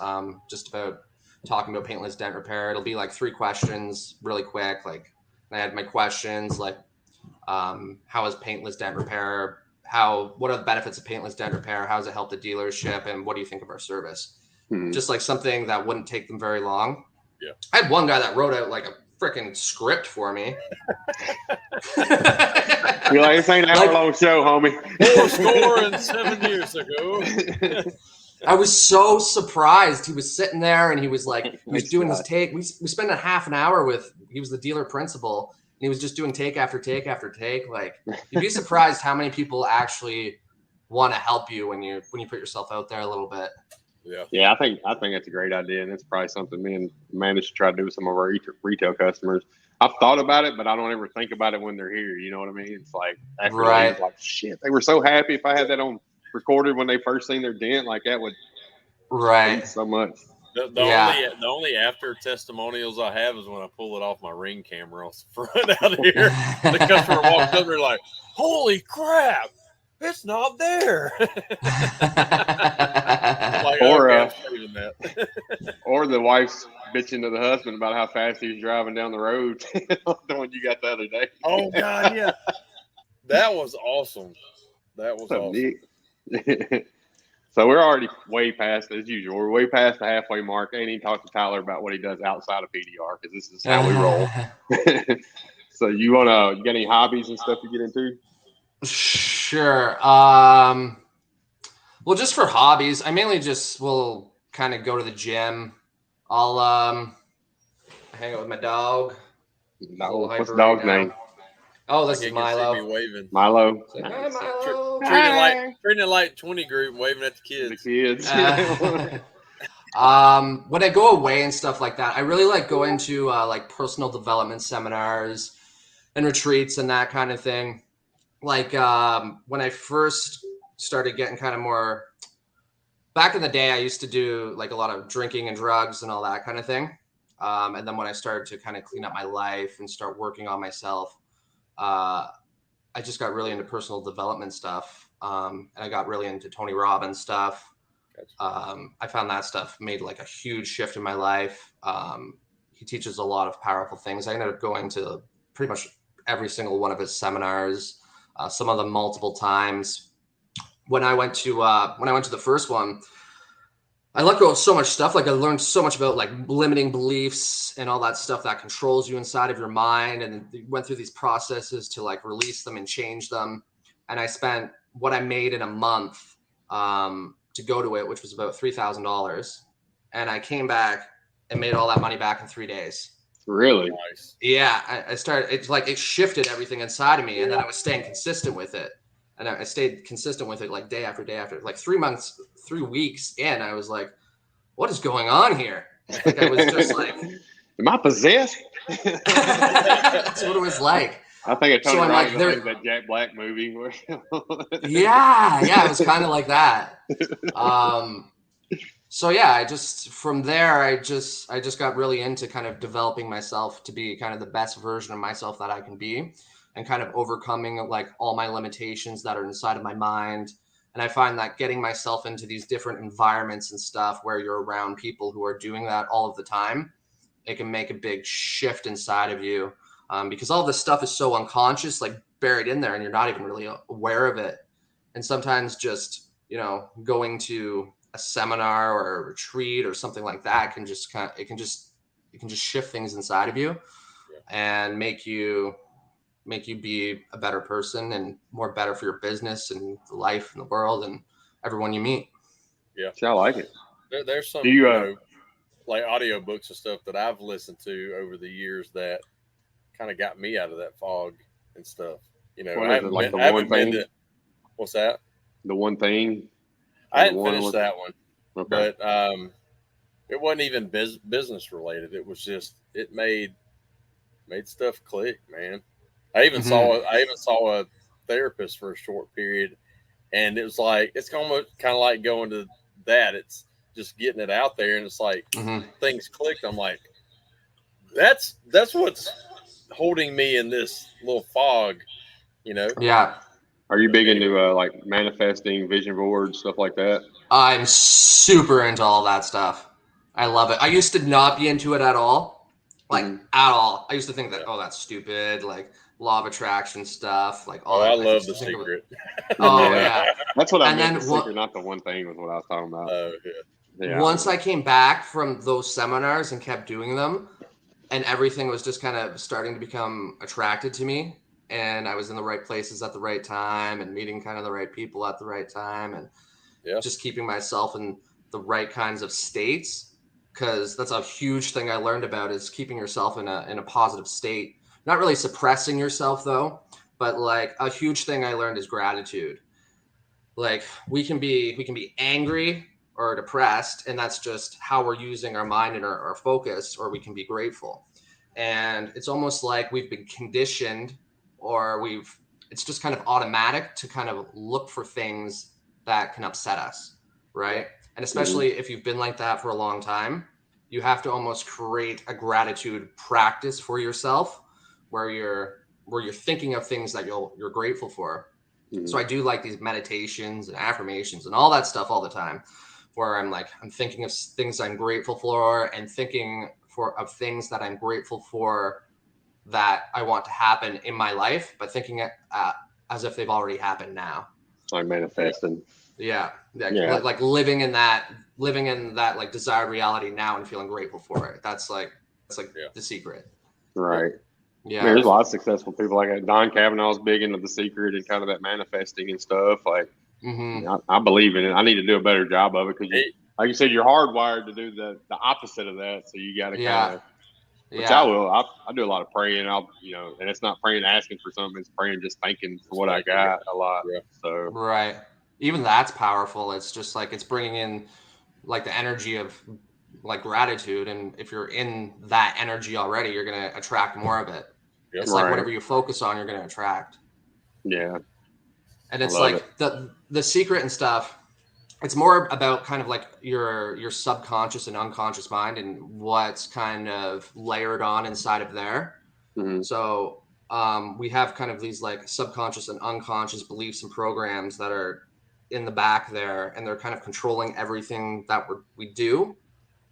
just about talking about paintless dent repair. It'll be like 3 questions, really quick. Like, I had my questions like, how is paintless dent repair? What are the benefits of paintless dent repair? How does it help the dealership? And what do you think of our service? Mm-hmm. Just like something that wouldn't take them very long. Yeah. I had one guy that wrote out like a freaking script for me. You're like, this ain't an hour-long show, homie. 7 years ago. I was so surprised. He was sitting there and he was like, he was doing his take. We spent a half an hour he was the dealer principal, and he was just doing take after take after take. Like, you'd be surprised how many people actually want to help you when you put yourself out there a little bit. Yeah, I think that's a great idea, and it's probably something me and Amanda should try to do with some of our retail customers. I've thought about it, but I don't ever think about it when they're here. You know what I mean? It's like, after it's like, shit, they were so happy. If I had that on recorded when they first seen their dent, like, that would mean so much. The only after testimonials I have is when I pull it off my Ring camera off the front out here. The customer walks up, they're like, "Holy crap, it's not there!" Like, or the wife's bitching to the husband about how fast he's driving down the road. The one you got the other day. Oh God, yeah, that was awesome. That was awesome. So we're already way past, as usual. We're way past the halfway mark. I ain't even talked to Tyler about what he does outside of PDR, because this is how we roll. So you got any hobbies and stuff you get into? Sure. Well, just for hobbies, I mainly just will kind of go to the gym. I'll hang out with my dog. What's the dog's name? Oh, this is Milo. Milo. Like, hi, Milo. Treating it like 20 group, waving at the kids. When I go away and stuff like that, I really like going to like personal development seminars and retreats and that kind of thing. Like when I first started getting kind of more back in the day, I used to do like a lot of drinking and drugs and all that kind of thing. And then when I started to kind of clean up my life and start working on myself, I just got really into personal development stuff. And I got really into Tony Robbins stuff. I found that stuff made like a huge shift in my life. He teaches a lot of powerful things. I ended up going to pretty much every single one of his seminars, some of them multiple times. When I went to the first one, I let go of so much stuff. Like, I learned so much about like limiting beliefs and all that stuff that controls you inside of your mind. And went through these processes to like release them and change them. And I spent what I made in a month to go to it, which was about $3,000. And I came back and made all that money back in 3 days. Really? Nice. Yeah. I started, it's like, it shifted everything inside of me. And then I was staying consistent with it. And I stayed consistent with it like day after day after, like 3 weeks in. I was like, what is going on here? Like, I was just like, am I possessed? That's what it was like. I think Tony Robbins, like, I think that Jack Black movie. yeah, it was kind of like that. So yeah, I just got really into kind of developing myself to be kind of the best version of myself that I can be, and kind of overcoming like all my limitations that are inside of my mind. And I find that getting myself into these different environments and stuff where you're around people who are doing that all of the time, it can make a big shift inside of you, because all this stuff is so unconscious, like buried in there, and you're not even really aware of it. And sometimes just, going to a seminar or a retreat or something like that can just it can just shift things inside of you, and make you be a better person and more better for your business and life and the world and everyone you meet. Yeah, I like it. There's some like audiobooks and stuff that I've listened to over the years that kind of got me out of that fog and stuff. What is it, like The One Thing? What's that? The One Thing. I hadn't finished that one, okay. But it wasn't even business related. It was just it made stuff click, man. I even saw a therapist for a short period, and it was like it's almost kind of like going to that. It's just getting it out there, and it's like things clicked. I'm like, that's what's holding me in this little fog, Yeah. Are you big into like manifesting, vision boards, stuff like that? I'm super into all that stuff. I love it. I used to not be into it at all, at all. I used to think that that's stupid, like law of attraction stuff, like all. I love The Secret. That's what I meant. The Secret, not The One Thing, was what I was talking about. Oh yeah. Once I came back from those seminars and kept doing them, and everything was just kind of starting to become attracted to me, and I was in the right places at the right time and meeting kind of the right people at the right time, and just keeping myself in the right kinds of states, because that's a huge thing I learned about, is keeping yourself in a positive state. Not really suppressing yourself though, but like a huge thing I learned is gratitude. Like we can be angry or depressed, and that's just how we're using our mind and our focus, or we can be grateful. And it's almost like we've been conditioned, or it's just kind of automatic to kind of look for things that can upset us, right? And especially if you've been like that for a long time, you have to almost create a gratitude practice for yourself, where you're thinking of things that you're grateful for. So I do like these meditations and affirmations and all that stuff all the time, where I'm thinking of things I'm grateful for, and thinking of things that I'm grateful for that I want to happen in my life, but thinking it as if they've already happened now. Like manifesting. Yeah. Like living in that like desired reality now and feeling grateful for it. That's the secret. Right. Yeah. There's a lot of successful people like that. Don Cavanaugh's big into The Secret and kind of that manifesting and stuff. Like, I believe in it. I need to do a better job of it, because, like you said, you're hardwired to do the opposite of that. So you got to kind of, which I will. I do a lot of praying. And it's not praying asking for something. It's praying just thanking for what I got a lot. Yeah. So right. Even that's powerful. It's just like it's bringing in like the energy of like gratitude, and if you're in that energy already, you're going to attract more of it. Yep. It's like whatever you focus on, you're going to attract. Yeah. And it's like the secret and stuff, it's more about kind of like your subconscious and unconscious mind and what's kind of layered on inside of there. So we have kind of these like subconscious and unconscious beliefs and programs that are in the back there, and they're kind of controlling everything that we do.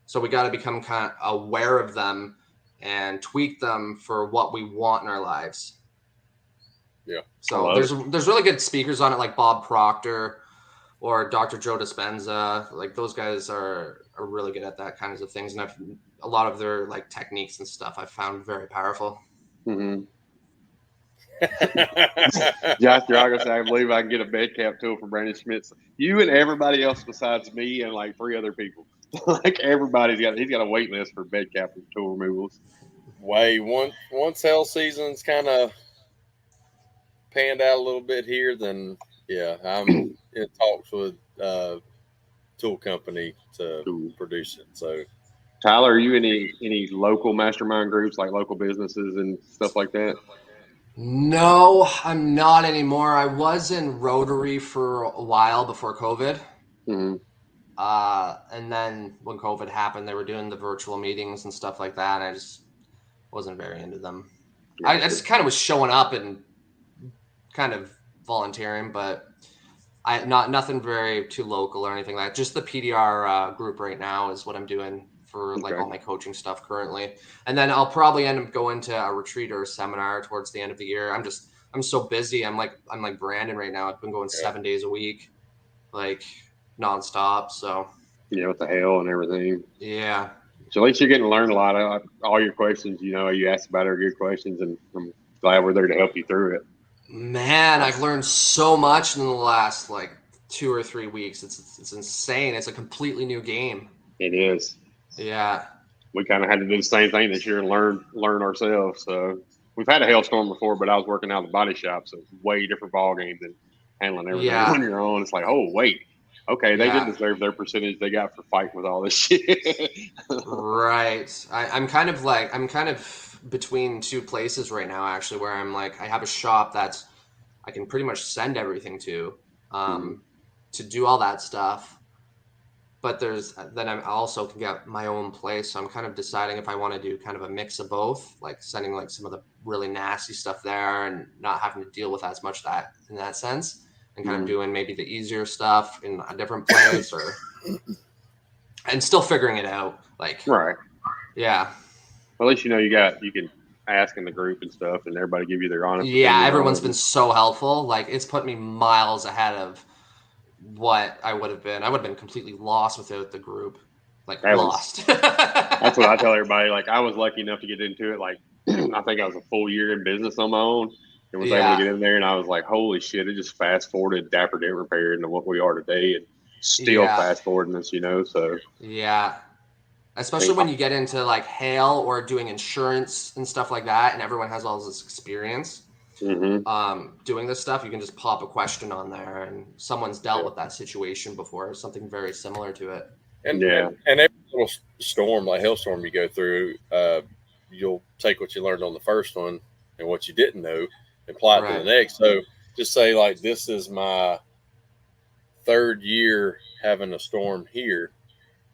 So we got to become kind of aware of them and tweak them for what we want in our lives. Yeah. So there's really good speakers on it, like Bob Proctor or Dr. Joe Dispenza. Like those guys are really good at that kinds of things, and a lot of their like techniques and stuff I've found very powerful. Josh Drago said, I believe I can get a bed cap tool for Brandon Schmitz. You and everybody else besides me and like 3 other people. Like everybody's he's got a wait list for bed cap and tool removals. Once hell season's kind of panned out a little bit here, then I'm in talks with tool company to produce it. So Tyler, are you any local mastermind groups, like local businesses and stuff like that? No, I'm not anymore. I was in Rotary for a while before COVID. Mm-hmm. And then when COVID happened, they were doing the virtual meetings and stuff like that. And I just wasn't very into them. Gotcha. I just kind of was showing up and kind of volunteering, but nothing very too local or anything like that. Just the PDR group right now is what I'm doing for like all my coaching stuff currently. And then I'll probably end up going to a retreat or a seminar towards the end of the year. I'm so busy. I'm like Brandon right now. I've been going 7 days a week, like nonstop. So yeah, with the hail and everything. Yeah. So at least you're getting to learn a lot. All your questions, you asked about are good questions, and I'm glad we're there to help you through it. Man, I've learned so much in the last like 2 or 3 weeks. It's insane. It's a completely new game. It is. Yeah. We kind of had to do the same thing this year and learn ourselves. So we've had a hailstorm before, but I was working out at the body shop, so it's a way different ball game than handling everything on your own. It's like, oh wait, okay, they did deserve their percentage they got for fighting with all this shit. Right. I'm kind of between two places right now, actually, where I'm like, I have a shop that's I can pretty much send everything to do all that stuff. But then I also can get my own place. So I'm kind of deciding if I want to do kind of a mix of both, like sending like some of the really nasty stuff there and not having to deal with as much that in that sense, and kind of doing maybe the easier stuff in a different place and still figuring it out. Like, right. Yeah. Well, at least you can ask in the group and stuff, and everybody give you their honest opinion. Yeah, everyone's been so helpful. Like, it's put me miles ahead of what I would have been. I would have been completely lost without the group. Like, lost. That's what I tell everybody. Like, I was lucky enough to get into it. Like, I think I was a full year in business on my own and was able to get in there. And I was like, holy shit, it just fast forwarded Dapper Dent Repair into what we are today, and still fast forwarding this, So yeah. Especially when you get into like hail or doing insurance and stuff like that, and everyone has all this experience doing this stuff, you can just pop a question on there, and someone's dealt with that situation before, something very similar to it. And every little storm, like hailstorm you go through, you'll take what you learned on the first one and what you didn't know and apply it to the next. So just say like, this is my third year having a storm here.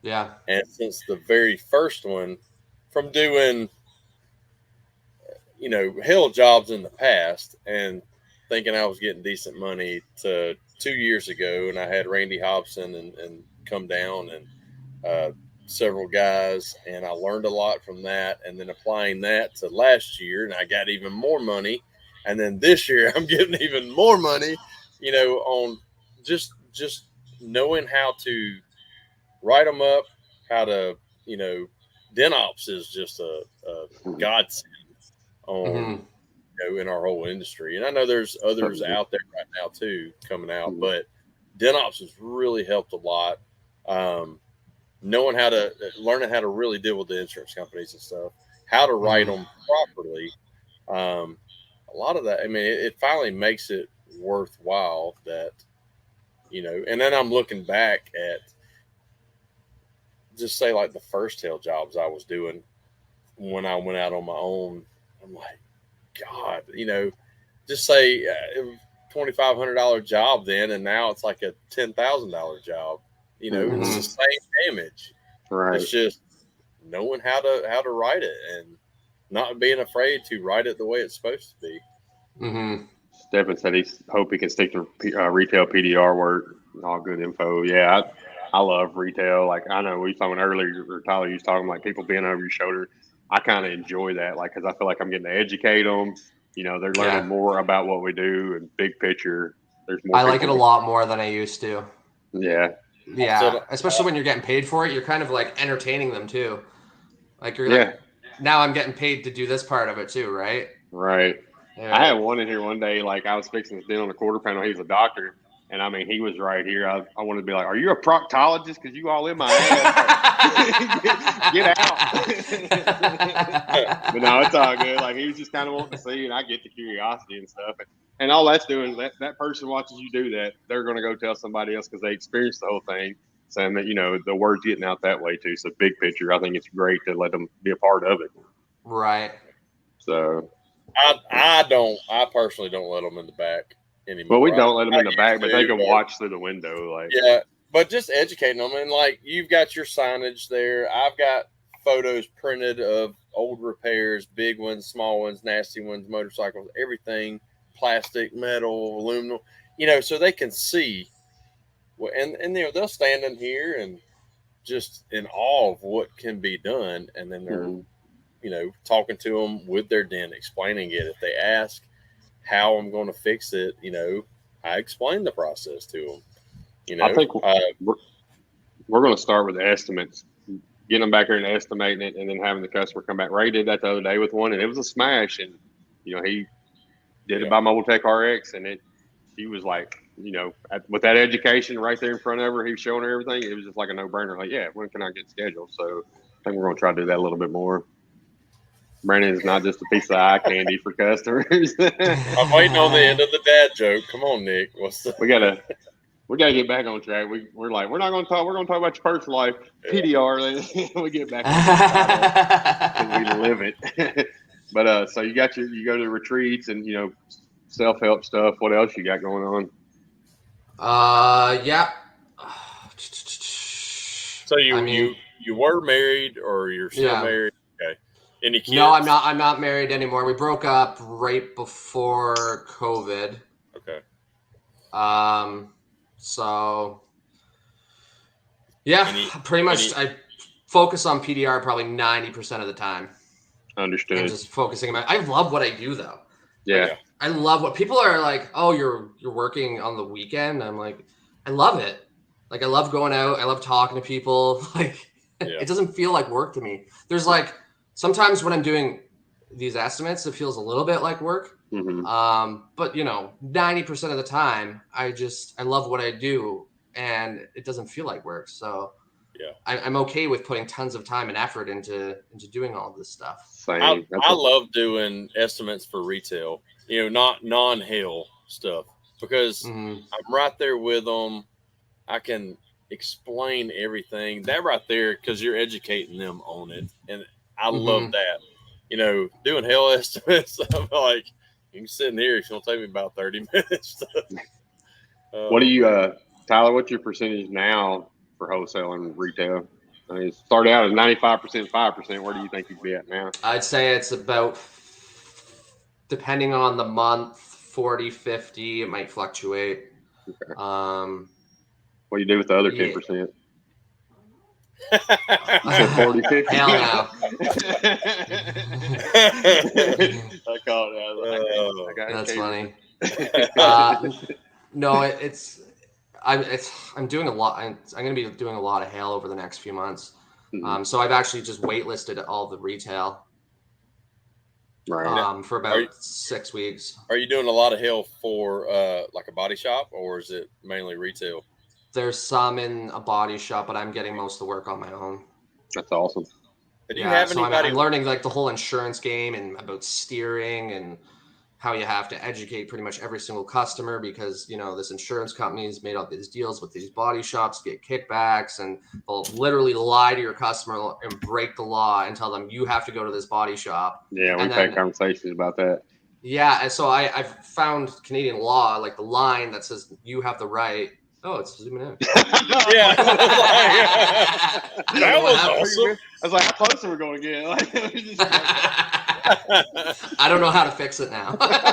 Yeah. And since the very first one, from doing, hail jobs in the past and thinking I was getting decent money, to 2 years ago, and I had Randy Hobson and come down and several guys, and I learned a lot from that, and then applying that to last year, and I got even more money, and then this year I'm getting even more money, on just knowing how to write them up, how to, DenOps is just a godsend on, in our whole industry. And I know there's others out there right now too coming out, but DenOps has really helped a lot. Learning how to really deal with the insurance companies and stuff, how to write them properly. A lot of that, I mean, it finally makes it worthwhile that, and then I'm looking back at, just say like the first hail jobs I was doing when I went out on my own. I'm like, God, just say it was $2,500 job then, and now it's like a $10,000 job. It's the same damage. Right. It's just knowing how to write it and not being afraid to write it the way it's supposed to be. Stephen said he hope he can stick to retail PDR work. All good info. Yeah, I love retail. Like, I know we were talking earlier, or Tyler, you was talking like people being over your shoulder. I kind of enjoy that, like, because I feel like I'm getting to educate them. They're learning more about what we do and big picture. There's more. I like it a lot more than I used to. Yeah. Yeah, especially when you're getting paid for it, you're kind of like entertaining them too. Like, you're like, now I'm getting paid to do this part of it too, right? Right. Yeah. I had one in here one day, like I was fixing this deal on a quarter panel. He was a doctor. And I mean, he was right here. I wanted to be like, are you a proctologist? Because you all in my ass. Get out. But no, it's all good. Like, he was just kind of wanting to see, and I get the curiosity and stuff. And all that's doing, that person watches you do that, they're going to go tell somebody else because they experienced the whole thing. saying that, the word's getting out that way too. So big picture, I think it's great to let them be a part of it. Right. So I personally don't let them in the back anymore. Well, we don't let them in the back, but they can watch through the window. Yeah, but just educating them. And like, you've got your signage there. I've got photos printed of old repairs, big ones, small ones, nasty ones, motorcycles, everything, plastic, metal, aluminum, so they can see. And they'll stand in here and just in awe of what can be done. And then they're, talking to them with their dent, explaining it. If they ask how I'm going to fix it, I explain the process to them. I think we're going to start with the estimates, getting them back here and estimating it, and then having the customer come back. Ray did that the other day with one, and it was a smash. And he did it by Mobile Tech RX, and he was like, with that education right there in front of her, he was showing her everything. It was just like a no-brainer. Like, yeah, when can I get scheduled? So I think we're going to try to do that a little bit more. Brandon is not just a piece of eye candy for customers. I'm waiting on the end of the dad joke. Come on, Nick. We gotta get back on track. We're not going to talk. We're going to talk about your personal life, PDR. Then we get back on track. We live it. But so you go to retreats and self-help stuff. What else you got going on? Yeah. So you were married, or you're still married? Okay. Any kids? No, I'm not married anymore. We broke up right before COVID. Okay. So yeah, pretty much I focus on PDR probably 90% of the time. Understood. I'm just focusing on I love what I do though. Yeah. I love what people are like, oh, you're working on the weekend. I'm like, I love it. Like, I love going out. I love talking to people. Like, it doesn't feel like work to me. There's like, sometimes when I'm doing these estimates, it feels a little bit like work. Mm-hmm. But 90% of the time, I love what I do, and it doesn't feel like work. So I'm okay with putting tons of time and effort into doing all of this stuff. I love doing estimates for retail, not non-hail stuff, because I'm right there with them. I can explain everything that right there, because you're educating them on it. And I love that, doing hail estimates. I'm like, you can sit in here. It's going to take me about 30 minutes. What do you, Tyler, what's your percentage now for wholesale and retail? I mean, it started out at 95%, 5%. Where do you think you'd be at now? I'd say it's about, depending on the month, 40, 50. It might fluctuate. Okay. What do you do with the other 10%? You said 40, 50? Hell no. I called it. That's funny. No, I'm doing a lot. I'm going to be doing a lot of hail over the next few months. So I've actually just waitlisted all the retail. Right. For about 6 weeks. Are you doing a lot of hail for like a body shop, or is it mainly retail? There's some in a body shop, but I'm getting most of the work on my own. That's awesome. Do you have anybody? I'm learning like the whole insurance game and about steering and how you have to educate pretty much every single customer, because this insurance company has made all these deals with these body shops to get kickbacks, and they'll literally lie to your customer and break the law and tell them you have to go to this body shop. Yeah, we've had conversations about that. Yeah, and so I've found Canadian law, like the line that says you have the right. Oh, it's zooming in. Yeah. That was awesome. I was like, how close are we going to get? I don't know how to fix it now. That's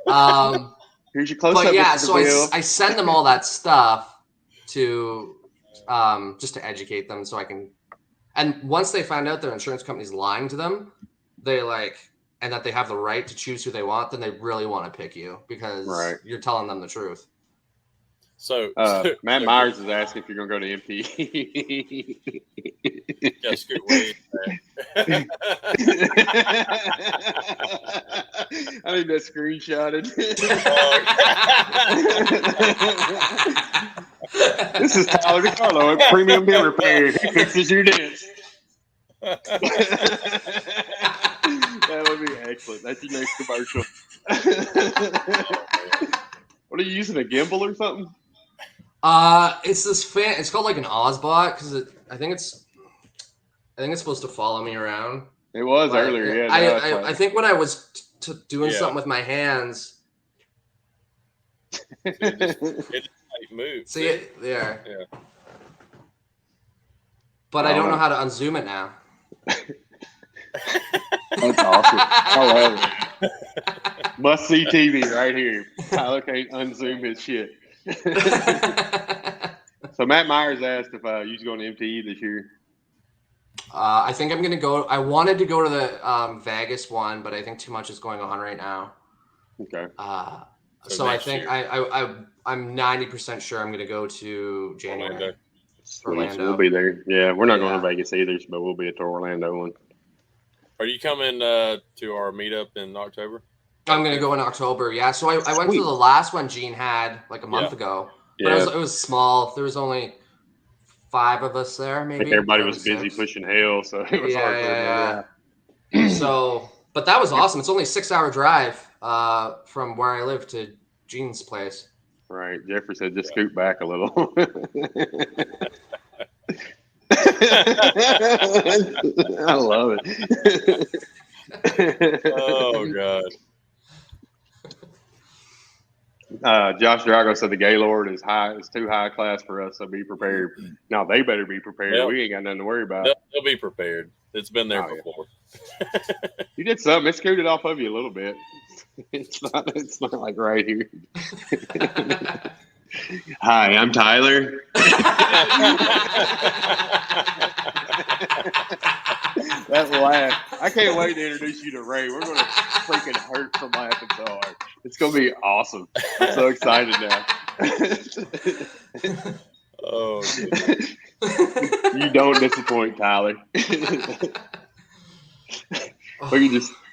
awesome. Here's your close-up. But yeah, so I send them all that stuff to just to educate them, so I can. And once they find out their insurance company's lying to them, they and that they have the right to choose who they want, then they really want to pick you, because you're telling them the truth. So Matt Myers is asking if you're going to go to MP. Just good way. I need that screenshotted. This is Tyler Decarlo at Premium Beer Repair. He fixes your dents. That would be bracelet. That's your next commercial. What are you using, a gimbal or something? It's this fan. It's called like an Ozbot because I think it's supposed to follow me around. It was earlier, yeah. I think when I was doing something with my hands, it moves. See it? Yeah. But I don't know how to unzoom it now. That's awesome. I love it. Must see TV right here. Tyler can't unzoom his shit. So Matt Myers asked if you was going to MTE this year. I think I'm going to go. I wanted to go to the Vegas one, but I think too much is going on right now. Okay. So I think I'm 90% sure I'm going to go to January. Orlando. We'll be there. Yeah, we're not going to Vegas either, but we'll be at the Orlando one. Are you coming to our meetup in October? I'm going to go in October, yeah. So I went to the last one Gene had like a month ago. But it was small. There was only 5 of us there, maybe. Everybody was busy pushing hail, so it was hard for everyone. So, but that was awesome. It's only a 6-hour drive from where I live to Gene's place. Right. Jeffrey said just scoot back a little. I love it. Oh, God. Josh Drago said the Gaylord is too high class for us, so be prepared. Now they better be prepared. Yep. We ain't got nothing to worry about. They'll be prepared. It's been there before. Yeah. You did something. It scooted off of you a little bit. It's not like right here. Hi, I'm Tyler. That laugh. I can't wait to introduce you to Ray. We're going to freaking hurt from laughing so hard. It's going to be awesome. I'm so excited now. Oh, you don't disappoint, Tyler.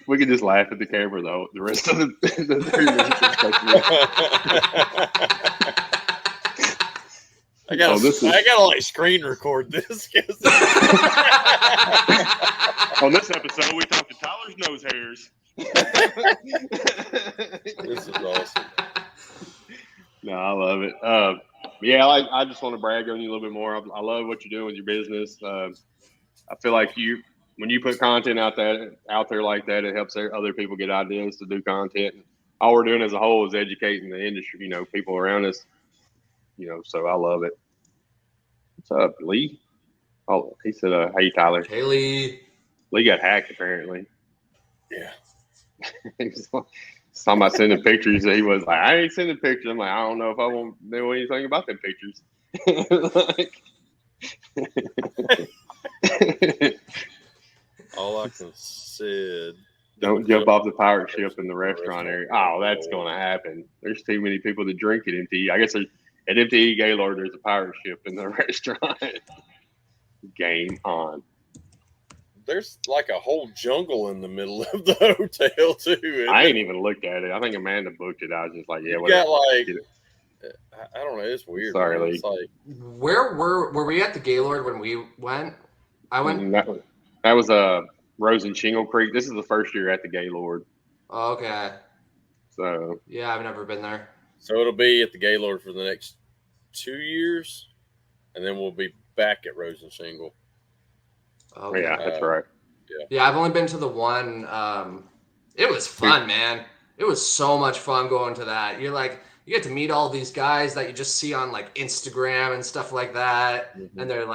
We can just laugh at the camera though. The rest of the 3 minutes. I gotta like screen record this. On this episode, we talked to Tyler's nose hairs. This is awesome. No, I love it. I just want to brag on you a little bit more. I love what you're doing with your business. I feel like when you put content out there like that, it helps other people get ideas to do content. All we're doing as a whole is educating the industry, people around us, so I love it. What's up, Lee? Oh, he said, hey, Tyler. Hey, Lee. Lee got hacked, apparently. Yeah. He was talking about sending pictures. He was like, I ain't sending pictures. I'm like, I don't know if I won't know anything about them pictures. All I can say, don't jump off the pirate ship in the restaurant area. Oh, that's going to happen. There's too many people that drink at MTE. I guess at MTE Gaylord, there's a pirate ship in the restaurant. Game on. There's like a whole jungle in the middle of the hotel too. I ain't even looked at it. I think Amanda booked it. I was just like, yeah, whatever. I don't know. It's weird. Sorry, Lee. Where were we at the Gaylord when we went? I went. That was Rose and Shingle Creek. This is the first year at the Gaylord. Oh, okay. So yeah, I've never been there. So it'll be at the Gaylord for the next 2 years, and then we'll be back at Rose and Shingle. Okay. Yeah, that's right. Yeah, I've only been to the one. It was fun, man. It was so much fun going to that. You get to meet all these guys that you just see on like Instagram and stuff like that, and they're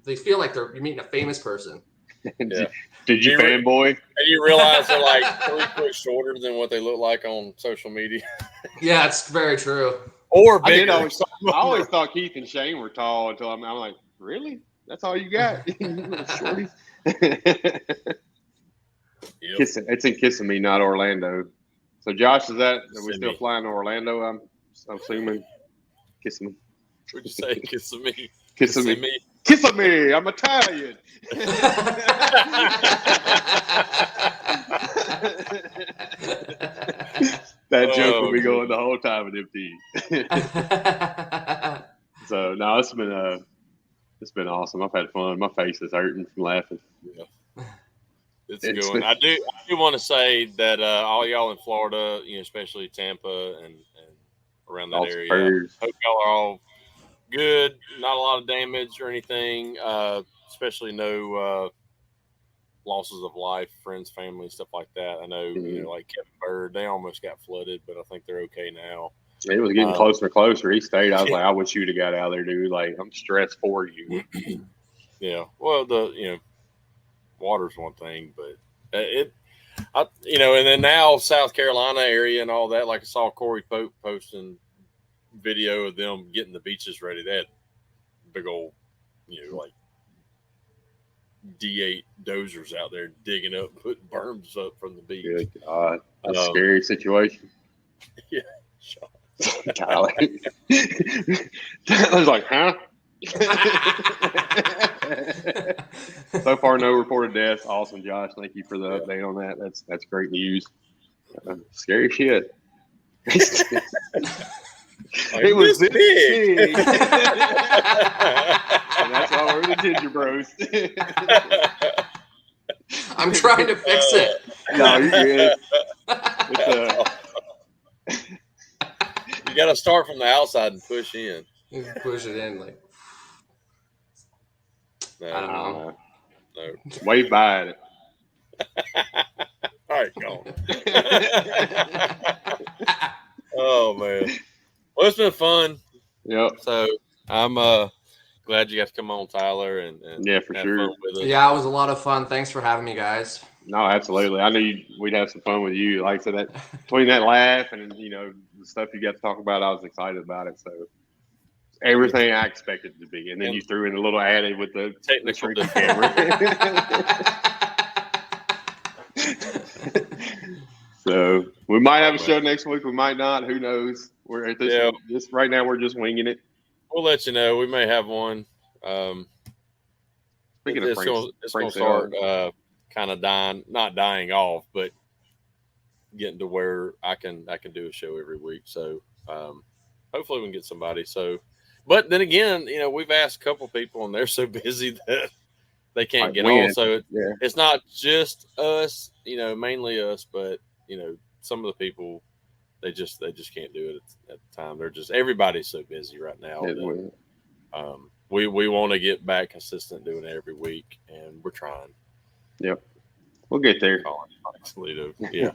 they feel like you're meeting a famous person. Yeah. Did you fanboy? And you realize they're like 3 foot shorter than what they look like on social media. Yeah, it's very true. Or bigger. I always thought Keith and Shane were tall until I'm like, really? That's all you got? Shorties? Yep. It's in Kissimmee, not Orlando. So Josh, are we still flying to Orlando? I'm assuming Kissimmee. What'd you say? Kissimmee. Kissimmee. Kissimmee. I'm Italian. That joke will be going the whole time at MTE. So no, it's been awesome. I've had fun. My face is hurting from laughing. Yeah. It's a good one. I do want to say that all y'all in Florida, especially Tampa and around that area, hope y'all are all good. Not a lot of damage or anything, especially no losses of life, friends, family, stuff like that. I know, like Kevin Bird, they almost got flooded, but I think they're okay now. It was getting closer and closer. He stayed. I was like, I wish you'd have got out of there, dude. Like, I'm stressed for you. Yeah. Well, water's one thing, but and then now South Carolina area and all that. Like I saw Corey Pope posting video of them getting the beaches ready. They had big old, like D8 dozers out there digging up, putting berms up from the beach. Good God, that's a scary situation. Yeah, Tyler. Tyler's like, huh? So far, no reported deaths. Awesome, Josh. Thank you for the update on that. That's great news. Scary shit. It was this big. And that's why we're the Ginger Bros. I'm trying to fix it. No, you're good. You got to start from the outside and push in. You push it in like. No, I don't know. No. Wave by at it. All right, go on. Oh man. Well, it's been fun. Yep. So I'm glad you got to come on, Tyler, and yeah, for have sure. fun with us. Yeah, it was a lot of fun. Thanks for having me, guys. No, absolutely. I knew we'd have some fun with you. Like I said, that between that laugh and the stuff you got to talk about, I was excited about it. So everything I expected it to be, and then you threw in a little added with the technical camera. So we might have a show next week. We might not. Who knows? We're at this right now. We're just winging it. We'll let you know. We may have one. Speaking of it's going to start kind of not dying off, but getting to where I can do a show every week. So hopefully we can get somebody. So, but then again, we've asked a couple people and they're so busy that they can't get on. So it's not just us, mainly us, but some of the people they just can't do it at the time. They're just everybody's so busy right now. We want to get back consistent doing it every week, and we're trying. Yep, we'll get there. Yeah.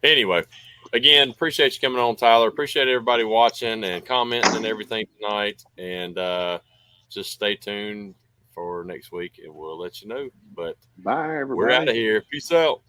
Anyway, again, appreciate you coming on, Tyler. Appreciate everybody watching and commenting and everything tonight. And just stay tuned for next week, and we'll let you know. But bye, everybody. We're out of here. Peace out.